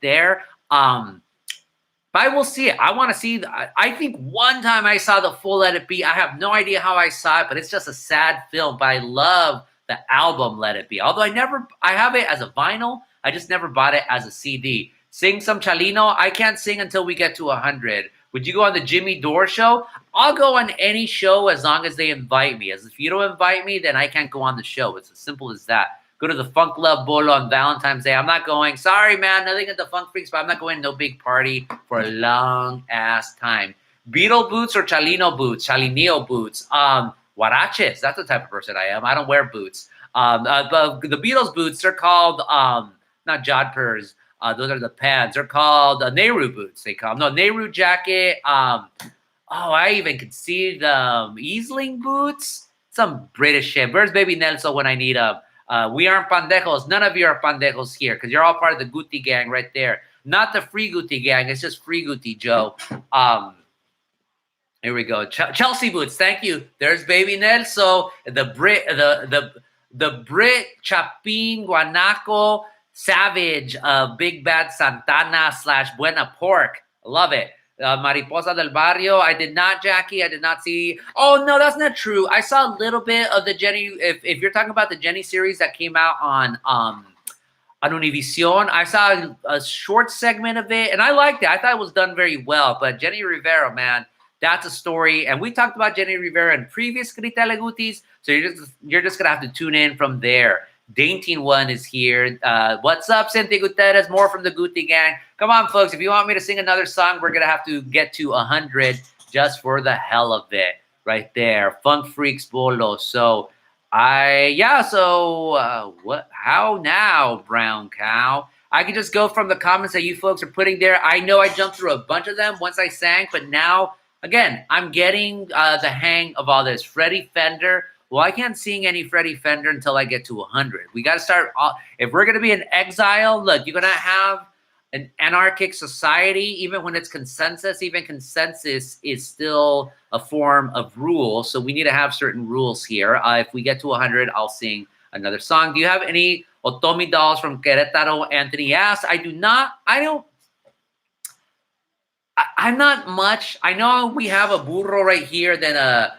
there. But I will see it. I want to see. I think one time I saw the full Let It Be. I have no idea how I saw it, but it's just a sad film. But I love the album Let It Be. Although I have it as a vinyl. I just never bought it as a CD. Sing some Chalino. I can't sing until we get to 100. Would you go on the Jimmy Dore show? I'll go on any show as long as they invite me. As if you don't invite me, then I can't go on the show. It's as simple as that. Go to the Funk Love Bolo on Valentine's Day. I'm not going. Sorry, man. Nothing at the Funk Freaks, but I'm not going to no big party for a long ass time. Beetle boots or Chalino boots? Chalineo boots. Huaraches, that's the type of person I am. I don't wear boots. The Beatles boots, they're called, not jodhpurs. Those are the pants. They're called Nehru boots, they call them. No, Nehru jacket. I even could see the Easling boots. Some British shit. Where's Baby Nelson when I need them? We aren't pandejos. None of you are pandejos here because you're all part of the Guti Gang right there. Not the free Guti Gang. It's just free Guti, Joe. Here we go. Chelsea boots. Thank you. There's Baby Nelson. The Brit Chapin Guanaco Savage Big Bad Santana / Buena Pork. Love it. Mariposa del Barrio. I did not, Jackie. I did not see. Oh, no, that's not true. I saw a little bit of the Jenny. If you're talking about the Jenny series that came out on Univision, I saw a short segment of it, and I liked it. I thought it was done very well. But Jenny Rivera, man, that's a story. And we talked about Jenny Rivera in previous Grítale Gutis, so you're just going to have to tune in from there. Dainty One is here. What's up, Cynthia Gutierrez? More from the Guti Gang. Come on, folks. If you want me to sing another song, we're going to have to get to 100 just for the hell of it. Right there. Funk Freaks Bolo. So, what? How now, Brown Cow? I can just go from the comments that you folks are putting there. I know I jumped through a bunch of them once I sang, but now, again, I'm getting the hang of all this. Freddie Fender. Well, I can't sing any Freddie Fender until I get to 100. We got to start. If we're going to be in exile, look, you're going to have an anarchic society, even when it's consensus. Even consensus is still a form of rule. So we need to have certain rules here. If we get to 100, I'll sing another song. Do you have any Otomi dolls from Querétaro? Anthony asked. I do not. I'm not much. I know we have a burro right here, then a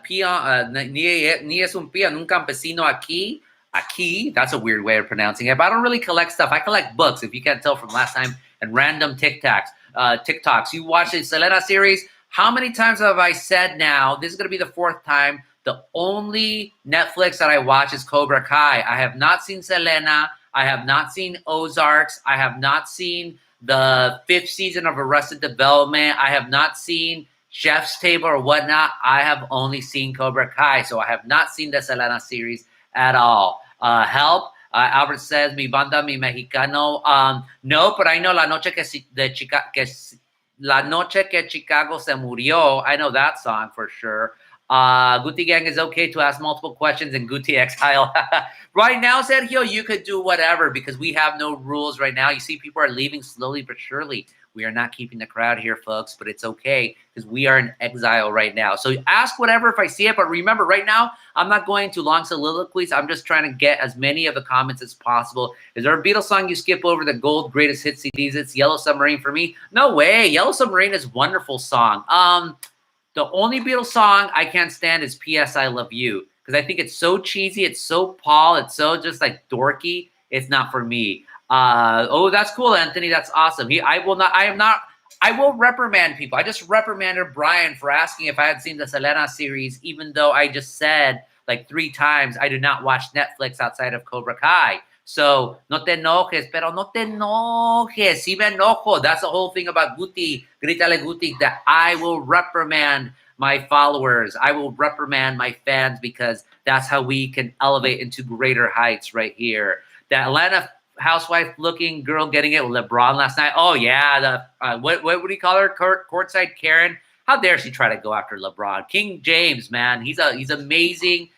peon, ni es un peon, un campesino aquí. Aquí, that's a weird way of pronouncing it, but I don't really collect stuff. I collect books, if you can't tell from last time, and random TikToks. You watch the Selena series, How many times have I said now? This is going to be the fourth time. The only Netflix that I watch is Cobra Kai. I have not seen Selena. I have not seen Ozarks. I have not seen the 5th season of Arrested Development. I have not seen Chef's Table or whatnot. I have only seen Cobra Kai. So I have not seen the Selena series at all. Help. Albert says, mi banda, mi mexicano. No, but I know La Noche La Noche que Chicago se murió. I know that song for sure. Guti Gang is okay to ask multiple questions in Guti Exile. Right now, Sergio, you could do whatever because we have no rules right now. You see people are leaving slowly but surely. We are not keeping the crowd here, folks, but it's okay because we are in exile right now. So ask whatever if I see it. But remember, right now, I'm not going to long soliloquies. I'm just trying to get as many of the comments as possible. Is there a Beatles song you skip over the gold greatest hit CDs? It's Yellow Submarine for me. No way. Yellow Submarine is a wonderful song. The only Beatles song I can't stand is P.S. I Love You because I think it's so cheesy. It's so Paul. It's so just like dorky. It's not for me. Oh, that's cool, Anthony. That's awesome. I will reprimand people. I just reprimanded Brian for asking if I had seen the Selena series, even though I just said like 3 times I do not watch Netflix outside of Cobra Kai. So, no te enojes, pero no te enojes. Si me enojo. That's the whole thing about Guti, Grítale Guti, that I will reprimand my followers. I will reprimand my fans because that's how we can elevate into greater heights right here. The Atlanta housewife-looking girl getting it with LeBron last night. Oh, yeah. What would he call her? Courtside Karen. How dare she try to go after LeBron? King James, man. He's amazing.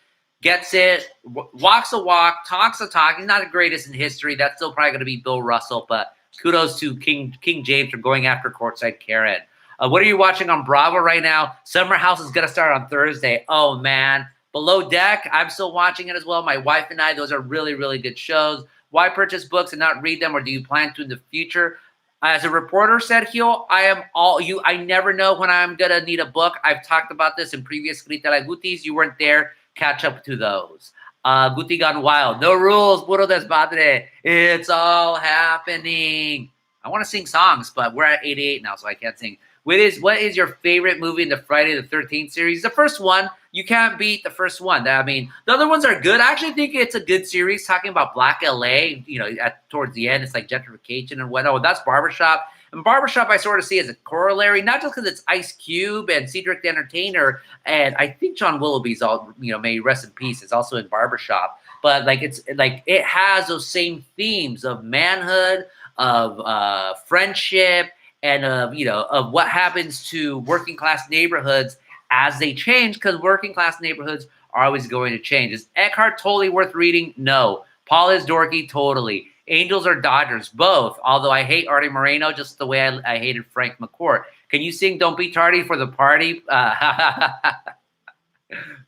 Gets it, walks a walk, talks a talk. He's not the greatest in history. That's still probably going to be Bill Russell, but kudos to King James for going after Courtside Karen. What are you watching on Bravo right now? Summer House is going to start on Thursday. Oh, man. Below Deck, I'm still watching it as well. My wife and I, those are really, really good shows. Why purchase books and not read them, or do you plan to in the future? As a reporter, Sergio, I never know when I'm going to need a book. I've talked about this in previous Grítale Gutis. You weren't there. Catch up to those. Guti Gone Wild. No rules. Puro desmadre. It's all happening. I want to sing songs, but we're at 88 now, so I can't sing. What is your favorite movie in the Friday the 13th series? The first one. You can't beat the first one. I mean, the other ones are good. I actually think it's a good series talking about Black LA. You know, towards the end, it's like gentrification and whatnot. Oh, that's Barbershop. And Barbershop, I sort of see as a corollary, not just because it's Ice Cube and Cedric the Entertainer, and I think John Willoughby's may rest in peace, is also in Barbershop. But it has those same themes of manhood, of friendship, and of what happens to working class neighborhoods as they change, because working class neighborhoods are always going to change. Is Eckhart totally worth reading? No. Paul is dorky? Totally. Angels or Dodgers? Both. Although I hate Artie Moreno just the way I hated Frank McCourt. Can you sing Don't Be Tardy for the Party?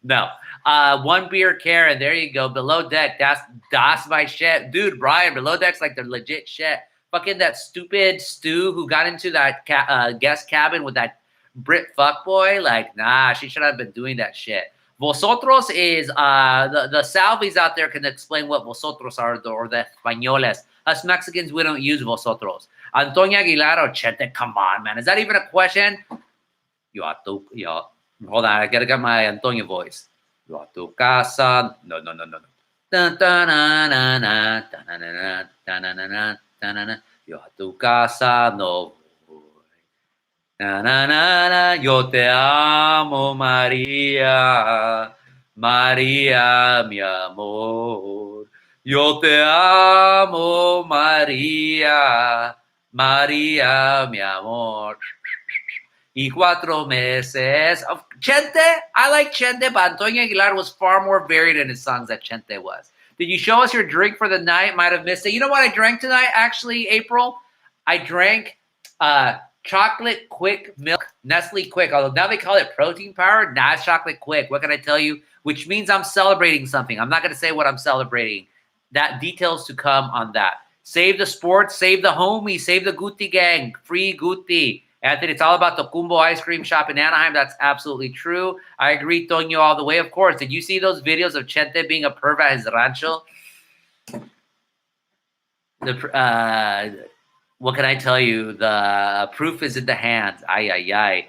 No. One Beer Karen. There you go. Below Deck. That's my shit. Dude, Brian, Below Deck's like the legit shit. Fucking that stupid Stu who got into that guest cabin with that Brit fuckboy, like, nah, she should have been doing that shit. Vosotros is the Salvies out there can explain what vosotros are, or the Españoles. Us Mexicans, we don't use vosotros. Antonio Aguilar or Chente, come on, man. Is that even a question? Hold on, I gotta get my Antonio voice. Yo a tu casa. No. Yo a tu casa no. Na, na, na, na, yo te amo, María, María, mi amor. Yo te amo, María, María, mi amor. Y 4 meses. Chente, I like Chente, but Antonio Aguilar was far more varied in his songs than Chente was. Did you show us your drink for the night? Might have missed it. You know what I drank tonight, actually, April? I drank chocolate quick milk, Nestle Quick. Although now they call it protein power. Nah, it's chocolate quick. What can I tell you? Which means I'm celebrating something. I'm not going to say what I'm celebrating. That details to come on that. Save the sports, save the homies, save the Guti gang. Free Guti. Anthony, it's all about the Kumbo ice cream shop in Anaheim. That's absolutely true. I agree, Toño, all the way. Of course. Did you see those videos of Chente being a perv at his rancho? What can I tell you? The proof is in the hands. Ay, ay, ay.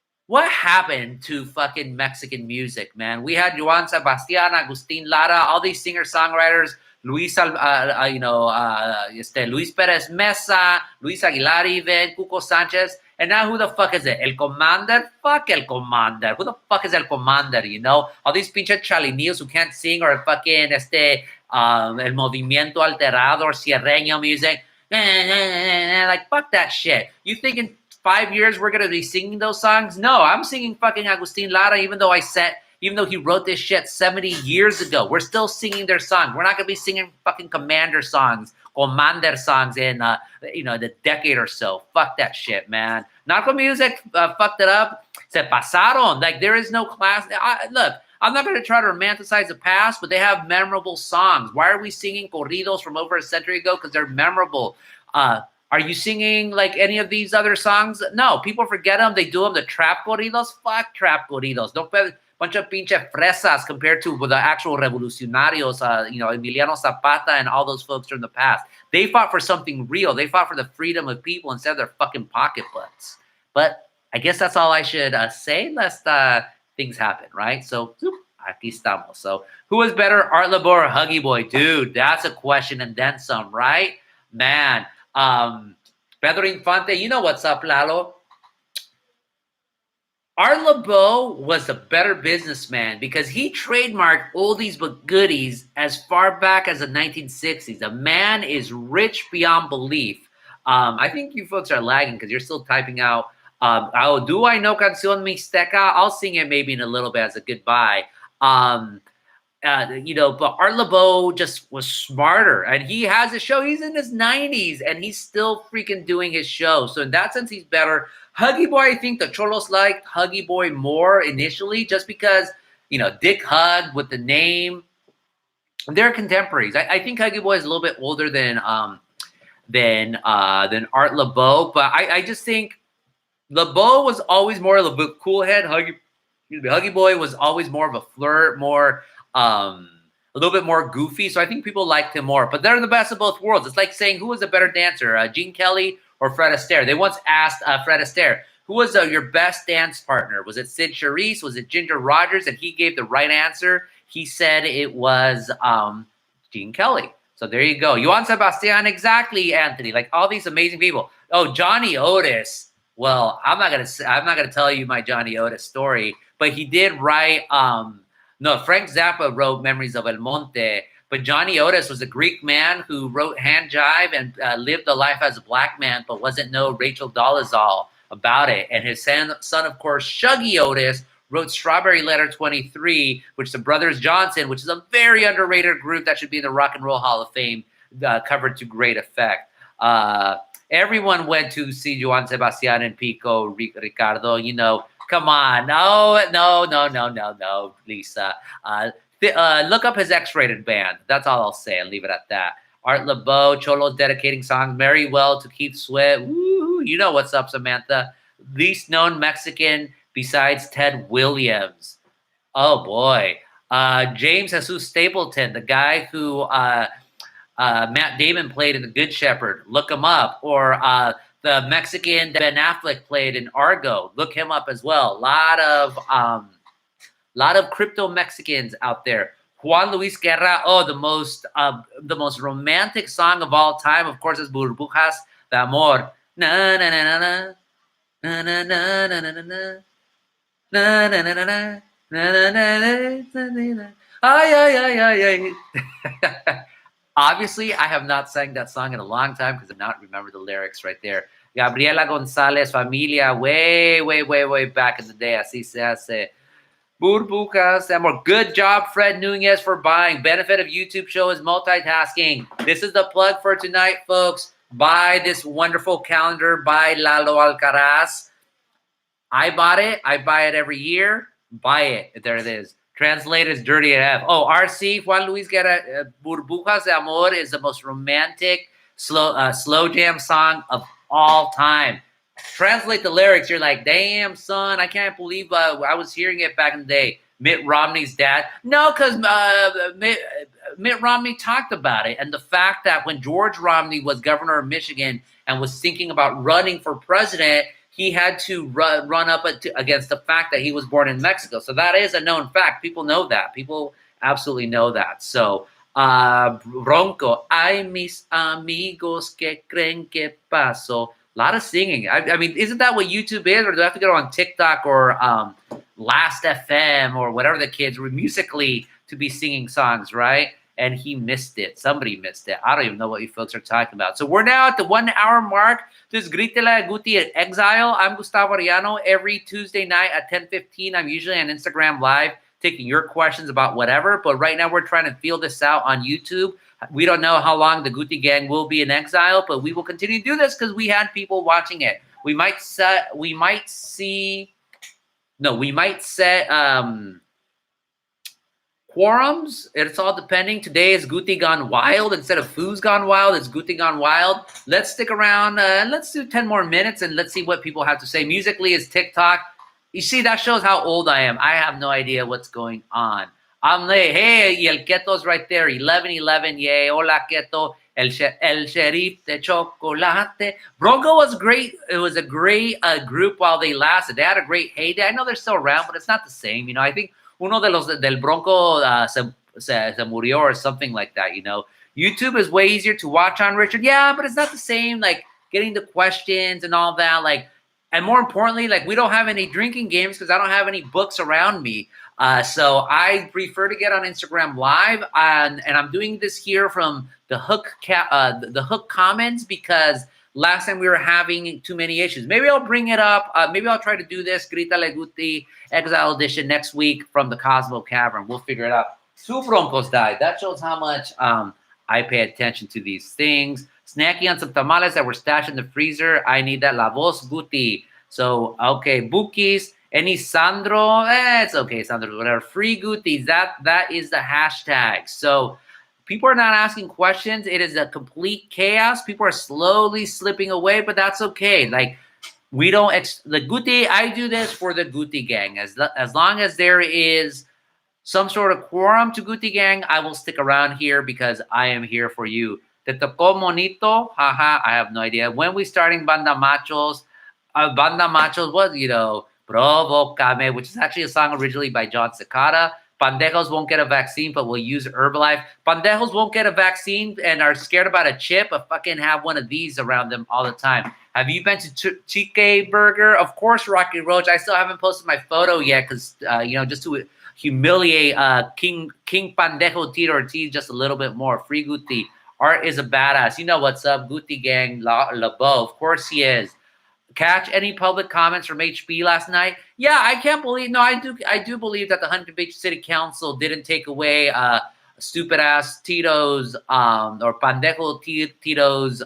what happened to fucking Mexican music, man? We had Juan Sebastian, Agustin Lara, all these singer-songwriters, Luis Perez Mesa, Luis Aguilar even, Cuco Sanchez, and now who the fuck is it? El Commander? Fuck El Commander. Who the fuck is El Commander, you know? All these pinche chalinillos who can't sing or fucking El Movimiento Alterado or Sierreño music. Like, fuck that shit. You think in 5 years we're gonna be singing those songs? No, I'm singing fucking Agustin Lara, even though he wrote this shit 70 years ago. We're still singing their song. We're not gonna be singing fucking Commander songs in the decade or so. Fuck that shit, man. Narco music fucked it up. Se pasaron. Like, there is no class. Look, I'm not gonna try to romanticize the past, but they have memorable songs. Why are we singing corridos from over a century ago? Because they're memorable. Are you singing like any of these other songs? No, people forget them. They do them. The trap corridos, fuck trap corridos. Don't bunch of pinche fresas compared to the actual revolucionarios, Emiliano Zapata and all those folks from the past. They fought for something real. They fought for the freedom of people instead of their fucking pocketbooks. But I guess that's all I should say, lest things happen, right? So, aquí estamos. So, who is better, Art Laboe or Huggy Boy? Dude, that's a question and then some, right? Man. Pedro Infante, you know what's up, Lalo. Art Laboe was a better businessman because he trademarked oldies but goodies as far back as the 1960s. The man is rich beyond belief. I think you folks are lagging because you're still typing out. Do I know Canción Mixteca? I'll sing it maybe in a little bit as a goodbye. But Art Laboe just was smarter, and he has a show. He's in his 90s, and he's still freaking doing his show. So in that sense, he's better. Huggy Boy, I think the Cholos liked Huggy Boy more initially, just because Dick Hug with the name. They're contemporaries. I think Huggy Boy is a little bit older than Art Laboe, but I just think Laboe was always more of a cool head. Huggy Boy was always more of a flirt, more. A little bit more goofy, so I think people liked him more. But they're the best of both worlds. It's like saying who was a better dancer, Gene Kelly or Fred Astaire. They once asked Fred Astaire, who was your best dance partner? Was it Sid Charisse? Was it Ginger Rogers? And he gave the right answer. He said it was Gene Kelly. So there you go. Juan Sebastian, exactly, Anthony. Like all these amazing people. Oh, Johnny Otis. Well, I'm not gonna tell you my Johnny Otis story, but he did write. No, Frank Zappa wrote Memories of El Monte, but Johnny Otis was a Greek man who wrote Hand Jive and lived a life as a black man, but wasn't no Rachel Dolezal about it. And his son, of course, Shuggy Otis, wrote Strawberry Letter 23, which the Brothers Johnson, which is a very underrated group that should be in the Rock and Roll Hall of Fame, covered to great effect. Everyone went to see Juan Sebastian and Pico Ricardo, Come on. No, Lisa. Look up his X-rated band. That's all I'll say. I'll leave it at that. Art Laboe, Cholos dedicating songs very well to Keith Sweat. Woo, you know what's up, Samantha. Least known Mexican besides Ted Williams. Oh, boy. James Jesus Stapleton, the guy who Matt Damon played in The Good Shepherd. Look him up. Or the Mexican Ben Affleck played in Argo. Look him up as well. Lot of crypto Mexicans out there. Juan Luis Guerra. Oh, the most romantic song of all time, of course, is Burbujas de Amor. Na na na na na na na na na na na na na na. Ay. Obviously, I have not sang that song in a long time because I do not remember the lyrics right there. Gabriela Gonzalez, Familia, way back in the day. Así se hace. Burbujas de Amor. Good job, Fred Nunez, for buying. Benefit of YouTube show is multitasking. This is the plug for tonight, folks. Buy this wonderful calendar by Lalo Alcaraz. I bought it. I buy it every year. Buy it. There it is. Translated is dirty AF. Oh, RC, Juan Luis Guerra, Burbujas de Amor is the most romantic slow jam song of all time. Translate the lyrics. You're like, damn, son, I can't believe I was hearing it back in the day. Mitt Romney's dad. No, because Mitt Romney talked about it. And the fact that when George Romney was governor of Michigan and was thinking about running for president, he had to run up against the fact that he was born in Mexico. So that is a known fact. People know that. People absolutely know that. So, Bronco, ay mis amigos que creen que paso. A lot of singing. I mean, isn't that what YouTube is? Or do I have to go on TikTok or Last FM or whatever the kids were musically to be singing songs, right? And he missed it. Somebody missed it. I don't even know what you folks are talking about. So we're now at the 1 hour mark. This is Grítale, Guti at Exile. I'm Gustavo Arellano. Every Tuesday night at 10:15, I'm usually on Instagram Live taking your questions about whatever. But right now we're trying to feel this out on YouTube. We don't know how long the Guti gang will be in exile, but we will continue to do this because we had people watching it. We might set quorums. It's all depending. Today is Guti Gone Wild. Instead of Foo's Gone Wild, it's Guti Gone Wild. Let's stick around. Let's do 10 more minutes and let's see what people have to say. Musically is TikTok. You see, that shows how old I am. I have no idea what's going on. I'm late. Hey, y el Keto's right there. 11:11. Yay. Hola, Keto. El Sheriff de Chocolate. Bronco was great. It was a great group while they lasted. They had a great heyday. I know they're still around, but it's not the same. You know, I think uno de los del Bronco se murió or something like that, you know. YouTube is way easier to watch on, Richard. Yeah, but it's not the same, like, getting the questions and all that. Like, and more importantly, like, we don't have any drinking games because I don't have any books around me. So I prefer to get on Instagram Live, and I'm doing this here from the Hook comments because last time we were having too many issues. Maybe I'll bring it up. Maybe I'll try to do this Grítale Guti Exile edition next week from the Cosmo Cavern. We'll figure it out. 2 Broncos died. That shows how much I pay attention to these things. Snacky on some tamales that were stashed in the freezer. I need that La Voz Guti. So, okay, Bukis. Any Sandro? It's okay, Sandro, whatever. Free Gutis. That is the hashtag. So, people are not asking questions. It is a complete chaos. People are slowly slipping away, but that's okay. Like, we don't the Guti. I do this for the Guti gang. As long as there is some sort of quorum to Guti gang, I will stick around here because I am here for you. Te tocó monito? Haha, I have no idea. When we starting Banda Machos? Banda Machos was, you know, Provocame, which is actually a song originally by John Cicada. Pandejos won't get a vaccine, but will use Herbalife. Pandejos won't get a vaccine and are scared about a chip, but fucking have one of these around them all the time. Have you been to Chique Burger? Of course, Rocky Roach. I still haven't posted my photo yet because, you know, just to humiliate King Pandejo Tito Ortiz just a little bit more. Free Guti. Art is a badass. You know what's up, Guti Gang, LeBeau. Of course he is. Catch any public comments from HB last night? Yeah, I can't believe. No, I do believe that the Huntington Beach City Council didn't take away stupid ass Tito's or Pandejo Tito's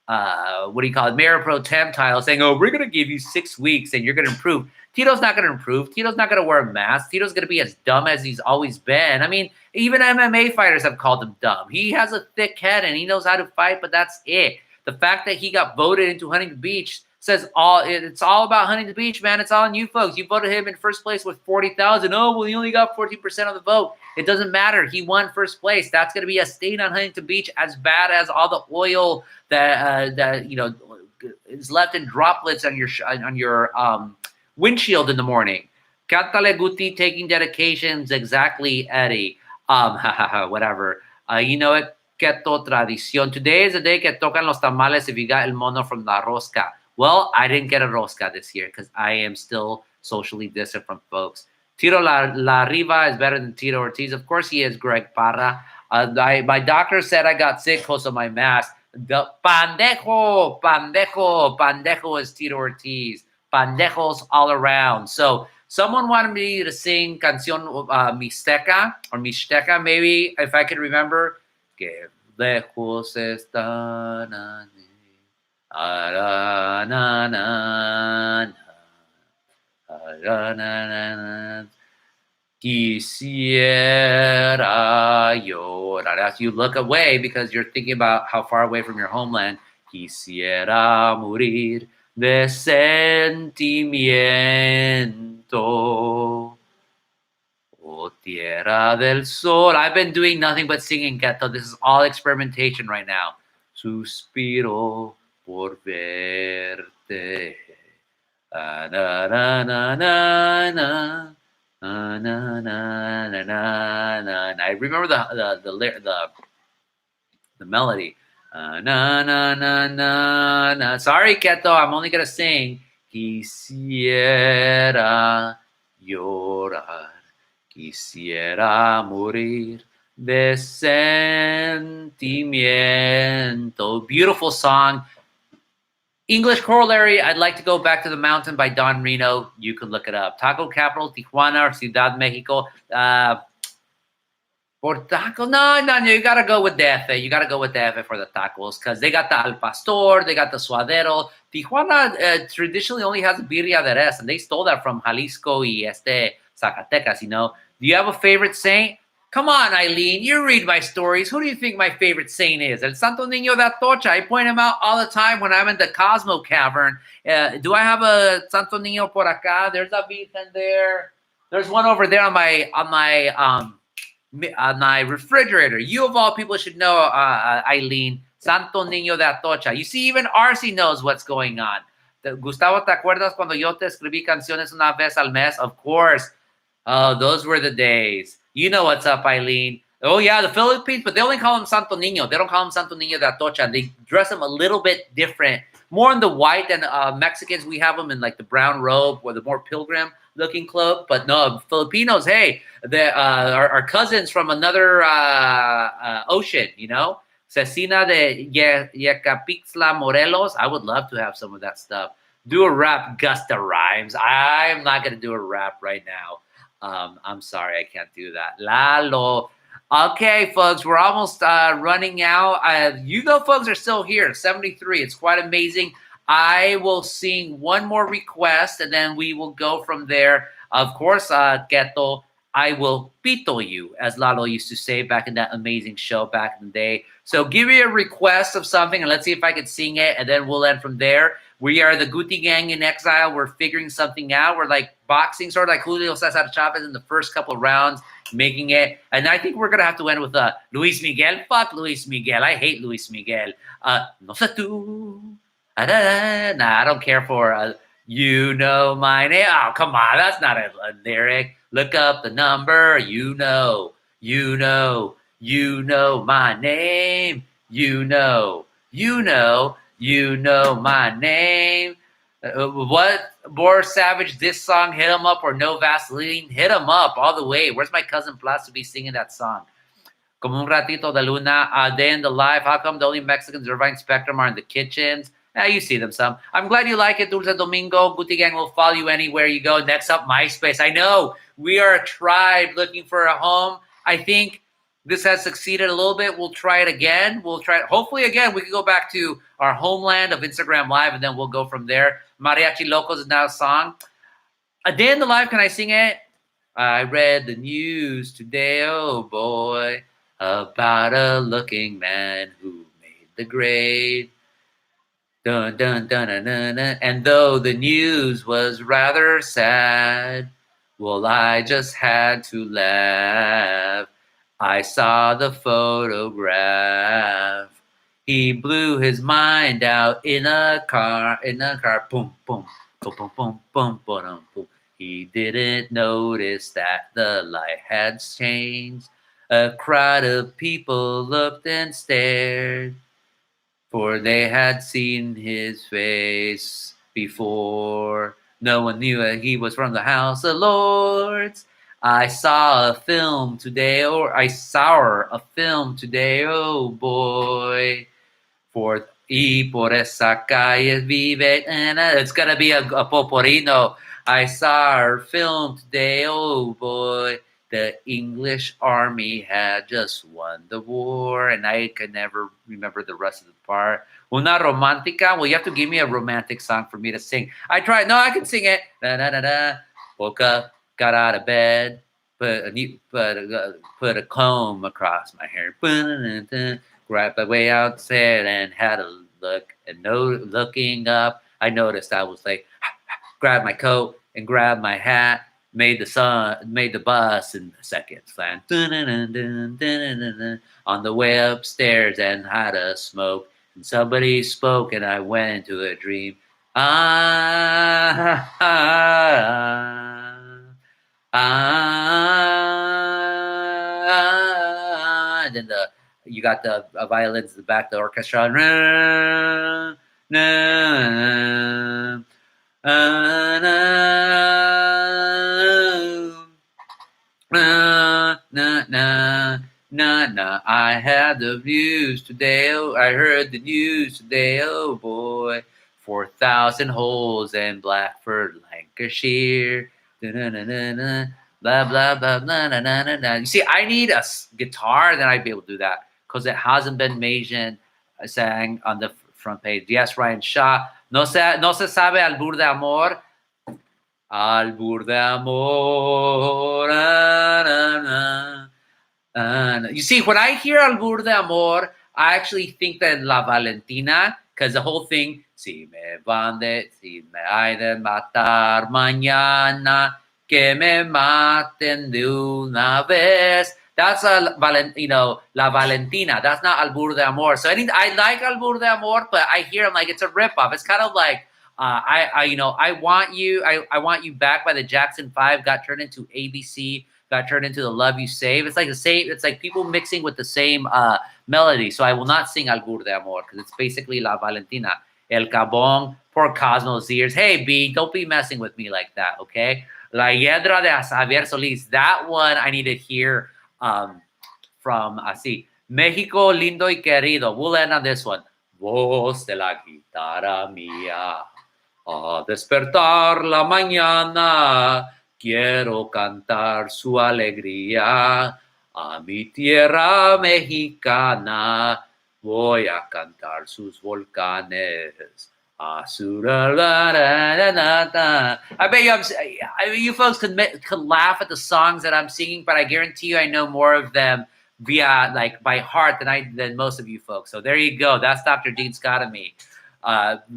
what do you call it, mayor pro tem title, saying, "Oh, we're gonna give you 6 weeks and you're gonna improve." Tito's not gonna improve. Tito's not gonna wear a mask. Tito's gonna be as dumb as he's always been. I mean, even MMA fighters have called him dumb. He has a thick head and he knows how to fight, but that's it. The fact that he got voted into Huntington Beach says it's all about Huntington Beach, man. It's all on you folks. You voted him in first place with 40,000. Oh, well, he only got 14% of the vote. It doesn't matter. He won first place. That's going to be a stain on Huntington Beach as bad as all the oil that you know is left in droplets on your windshield in the morning. Cántale Guti taking dedications. Exactly, Eddie. Whatever. You know it. Keto tradición. Today is the day que tocan los tamales if you got el mono from la rosca. Well, I didn't get a rosca this year because I am still socially distant from folks. Tito La Riva is better than Tito Ortiz. Of course he is, Greg Parra. My doctor said I got sick because of my mask. The Pandejo is Tito Ortiz. Pandejos all around. So someone wanted me to sing Canción Mixteca, maybe, if I could remember. Que lejos están quisiera llorar. As you look away because you're thinking about how far away from your homeland, quisiera morir de sentimiento. Oh, Tierra del Sol. I've been doing nothing but singing, Keto. This is all experimentation right now. Suspiro por verte. Na, na, na, na, na. Na, na, na, na, na, na. I remember the melody. Na na na na na. Sorry, Keto, I'm only gonna sing. Quisiera llorar, quisiera morir de sentimiento. Beautiful song. English corollary, I'd like to go back to the mountain by Don Reno. You can look it up. Taco capital, Tijuana or Ciudad Mexico. For taco, no, you gotta go with DF. You gotta go with DF for the tacos because they got the al pastor, they got the suadero. Tijuana traditionally only has birria de res, and they stole that from Jalisco y Zacatecas. You know, do you have a favorite saint? Come on, Eileen, you read my stories. Who do you think my favorite saint is? El Santo Niño de Atocha. I point him out all the time when I'm in the Cosmo Cavern. Do I have a Santo Niño por acá? There's a Virgen there. There's one over there on my refrigerator. You of all people should know, Eileen, Santo Niño de Atocha. You see, even Arcee knows what's going on. Gustavo, ¿te acuerdas cuando yo te escribí canciones una vez al mes? Of course. Oh, those were the days. You know what's up, Eileen. Oh, yeah, the Philippines, but they only call him Santo Niño. They don't call him Santo Niño de Atocha. They dress him a little bit different. More in the white than Mexicans. We have them in like the brown robe or the more pilgrim looking cloak, but no, Filipinos, hey, they are cousins from another ocean, you know? Cecina de Yecapixtla, Morelos. I would love to have some of that stuff. Do a rap, Gusta Rhymes. I'm not going to do a rap right now. I'm sorry, I can't do that. Lalo. Okay, folks, we're almost running out. You folks are still here, 73. It's quite amazing. I will sing one more request, and then we will go from there. Of course, Keto, I will pito you, as Lalo used to say back in that amazing show back in the day. So give me a request of something, and let's see if I can sing it, and then we'll end from there. We are the Guti gang in Exile. We're figuring something out. We're like boxing, sort of like Julio Cesar Chavez in the first couple of rounds, making it. And I think we're going to have to end with Luis Miguel. Fuck Luis Miguel. I hate Luis Miguel. No sé tú. Nah, I don't care for you know my name. Oh, come on. That's not a lyric. Look up the number. You know my name. You know my name. What? Boris Savage, this song, Hit 'em Up or No Vaseline? Hit 'em Up all the way. Where's my cousin Plas to be singing that song? Como un ratito de luna, a day in the life. How come the only Mexicans Irvine Spectrum are in the kitchens? You see them some. I'm glad you like it, Dulce Domingo. Guti Gang will follow you anywhere you go. Next up, MySpace. I know. We are a tribe looking for a home. I think this has succeeded a little bit. We'll try it again. We'll try it. Hopefully, again, we can go back to our homeland of Instagram Live, and then we'll go from there. Mariachi Locos is now a song. A Day in the Life, can I sing it? I read the news today, oh boy, about a looking man who made the grade. Dun, dun, dun, dun, dun, dun. And though the news was rather sad, well, I just had to laugh. I saw the photograph. He blew his mind out in a car, boom, boom, boom, boom, boom, boom, boom, boom. He didn't notice that the light had changed. A crowd of people looked and stared, for they had seen his face before. No one knew that he was from the House of Lords. I saw a film today, oh boy. Y por esa calle vive. It's gonna be a poporino. I saw her film today, oh boy. The English army had just won the war, and I could never remember the rest of the part. Una romántica? Well, you have to give me a romantic song for me to sing. I tried. No, I can sing it. Da da da da. Woke up, got out of bed, put a comb across my hair. Grabbed my way outside and had a look. And looking up, I noticed I was like, grabbed my coat and grabbed my hat. Made the bus in seconds flying on the way upstairs and had a smoke. And somebody spoke and I went into a dream. Ah, ah, ah. And then you got the violins in the back, the orchestra. Na, na, na, na, na, na. Na, I had the news today. Oh, I heard the news today. Oh boy, 4,000 holes in Blackford, Lancashire. Da-na-na-na-na, blah blah blah blah na na na na. You see, I need a guitar, then I'd be able to do that because it hasn't been mentioned. I sang on the front page. Yes, Ryan Shaw. No se sabe albur de amor. Albur de amor. Na, na, na. You see, when I hear Albur de Amor, I actually think that La Valentina, because the whole thing, si me hay de matar mañana, que me maten de una vez. That's La Valentina. That's not Albur de Amor. So I like Albur de Amor, but I hear I'm like it's a ripoff. It's kind of like I want you. I want you back by the Jackson 5 got turned into ABC. Got turned into the Love You Save. It's like the same. It's like people mixing with the same melody. So I will not sing Albur de Amor because it's basically La Valentina. El Cabón, poor Cosmo's ears. Hey, B, don't be messing with me like that, okay? La Hiedra de Javier Solís. That one I need to hear from así. México lindo y querido. We'll end on this one. Voz de la guitarra mía. A despertar la mañana. Quiero cantar su alegría a mi tierra mexicana. Voy a cantar sus volcanes. I bet you folks could laugh at the songs that I'm singing, but I guarantee you I know more of them via by heart than most of you folks. So there you go. That's Dr. Dean Scott and me.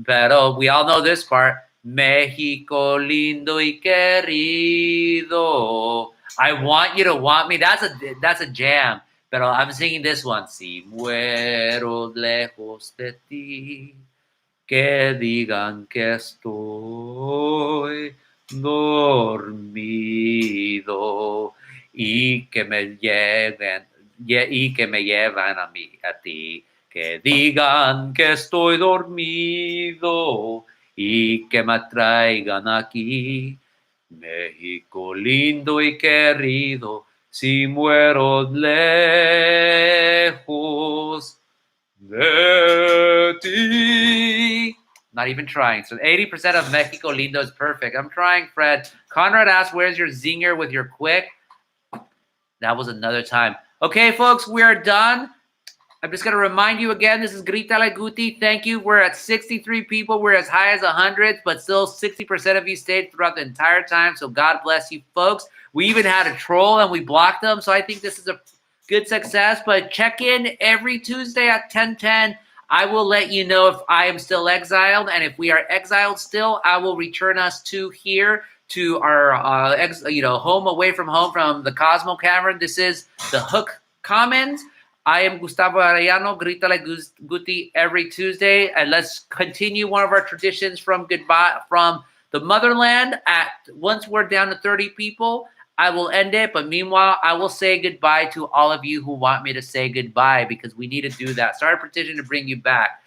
Pero we all know this part. México lindo y querido. I want you to want me. That's a jam. Pero I'm singing this one. Si muero lejos de ti, que digan que estoy dormido y que me lleven a ti. Que digan que estoy dormido y que me traigan aquí. México lindo y querido, si muero lejos de ti. Not even trying. So 80% of Mexico lindo is perfect. I'm trying, Fred. Conrad asked, where's your zinger with your quick? That was another time. Okay, folks, we're done. I'm just going to remind you again, this is Grítale Guti. Thank you. We're at 63 people. We're as high as 100, but still 60% of you stayed throughout the entire time. So God bless you, folks. We even had a troll and we blocked them. So I think this is a good success. But check in every Tuesday at 10:10. I will let you know if I am still exiled. And if we are exiled still, I will return us to here to our home away from home from the Cosmo Cavern. This is the Hook Commons. I am Gustavo Arellano, Grítale Guti every Tuesday, and let's continue one of our traditions from the motherland. Once we're down to 30 people, I will end it. But meanwhile, I will say goodbye to all of you who want me to say goodbye because we need to do that. Start a petition to bring you back.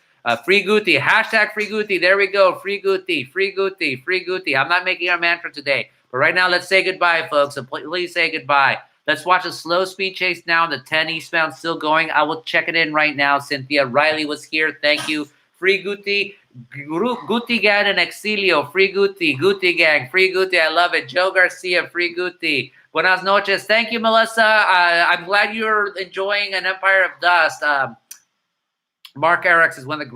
Free Guti, hashtag Free Guti. There we go. Free Guti, Free Guti, Free Guti. I'm not making our mantra today, but right now let's say goodbye, folks. So please say goodbye. Let's watch a slow speed chase now. The 10 eastbound still going. I will check it in right now. Cynthia Riley was here. Thank you. Free Guti. Guti Gang and Exilio. Free Guti. Guti Gang. Free Guti. I love it. Joe Garcia. Free Guti. Buenas noches. Thank you, Melissa. I'm glad you're enjoying An Empire of Dust. Mark Eriks is one of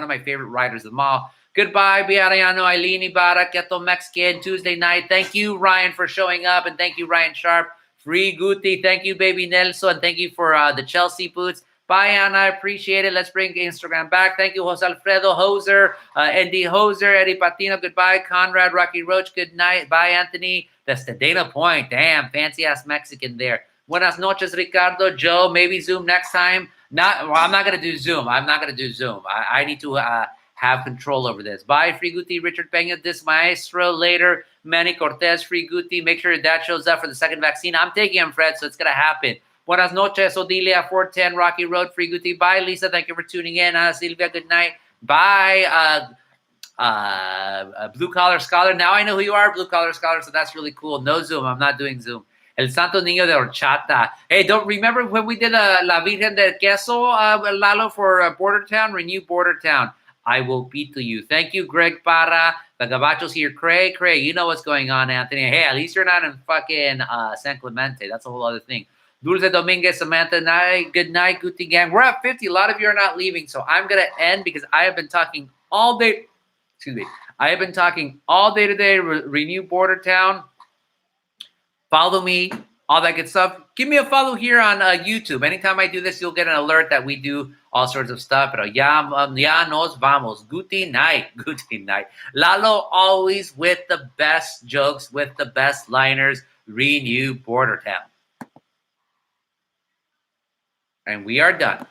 my favorite writers of them all. Goodbye, Biariano, Eileen Ibarra, Keto Mexican, Tuesday night. Thank you, Ryan, for showing up, and thank you, Ryan Sharp. Free Guti. Thank you, baby Nelson. And thank you for the Chelsea boots. Bye, Anna. I appreciate it. Let's bring Instagram back. Thank you, Jose Alfredo Hoser, Andy Hoser, Eddie Patino. Goodbye, Conrad, Rocky Roach. Good night. Bye, Anthony. That's the Dana Point. Damn, fancy-ass Mexican there. Buenas noches, Ricardo. Joe, maybe Zoom next time. I'm not gonna do Zoom. I'm not gonna do Zoom. I need to have control over this. Bye, Free Guti, Richard Peña, this maestro later. Manny Cortez, Free Guti. Make sure your dad shows up for the second vaccine. I'm taking him, Fred, so it's gonna happen. Buenas noches, Odilia, 410 Rocky Road, Free Guti. Bye, Lisa. Thank you for tuning in. Silvia, good night. Bye, Blue Collar Scholar. Now I know who you are, Blue Collar Scholar, so that's really cool. No Zoom. I'm not doing Zoom. El Santo Niño de Horchata. Hey, don't remember when we did La Virgen del Queso, Lalo, for Border Town? Renew Border Town. I will beat to you. Thank you, Greg Parra. The Gabachos here. Craig, you know what's going on, Anthony. Hey, at least you're not in fucking San Clemente. That's a whole other thing. Dulce Dominguez, Samantha, good night, Guti gang. We're at 50. A lot of you are not leaving, so I'm going to end because I have been talking all day. Excuse me. I have been talking all day today. Renew Border Town. Follow me, all that good stuff. Give me a follow here on YouTube. Anytime I do this, you'll get an alert that we do all sorts of stuff. Pero ya nos vamos. Guti night. Guti night. Lalo always with the best jokes, with the best liners. Renew Border Town. And we are done.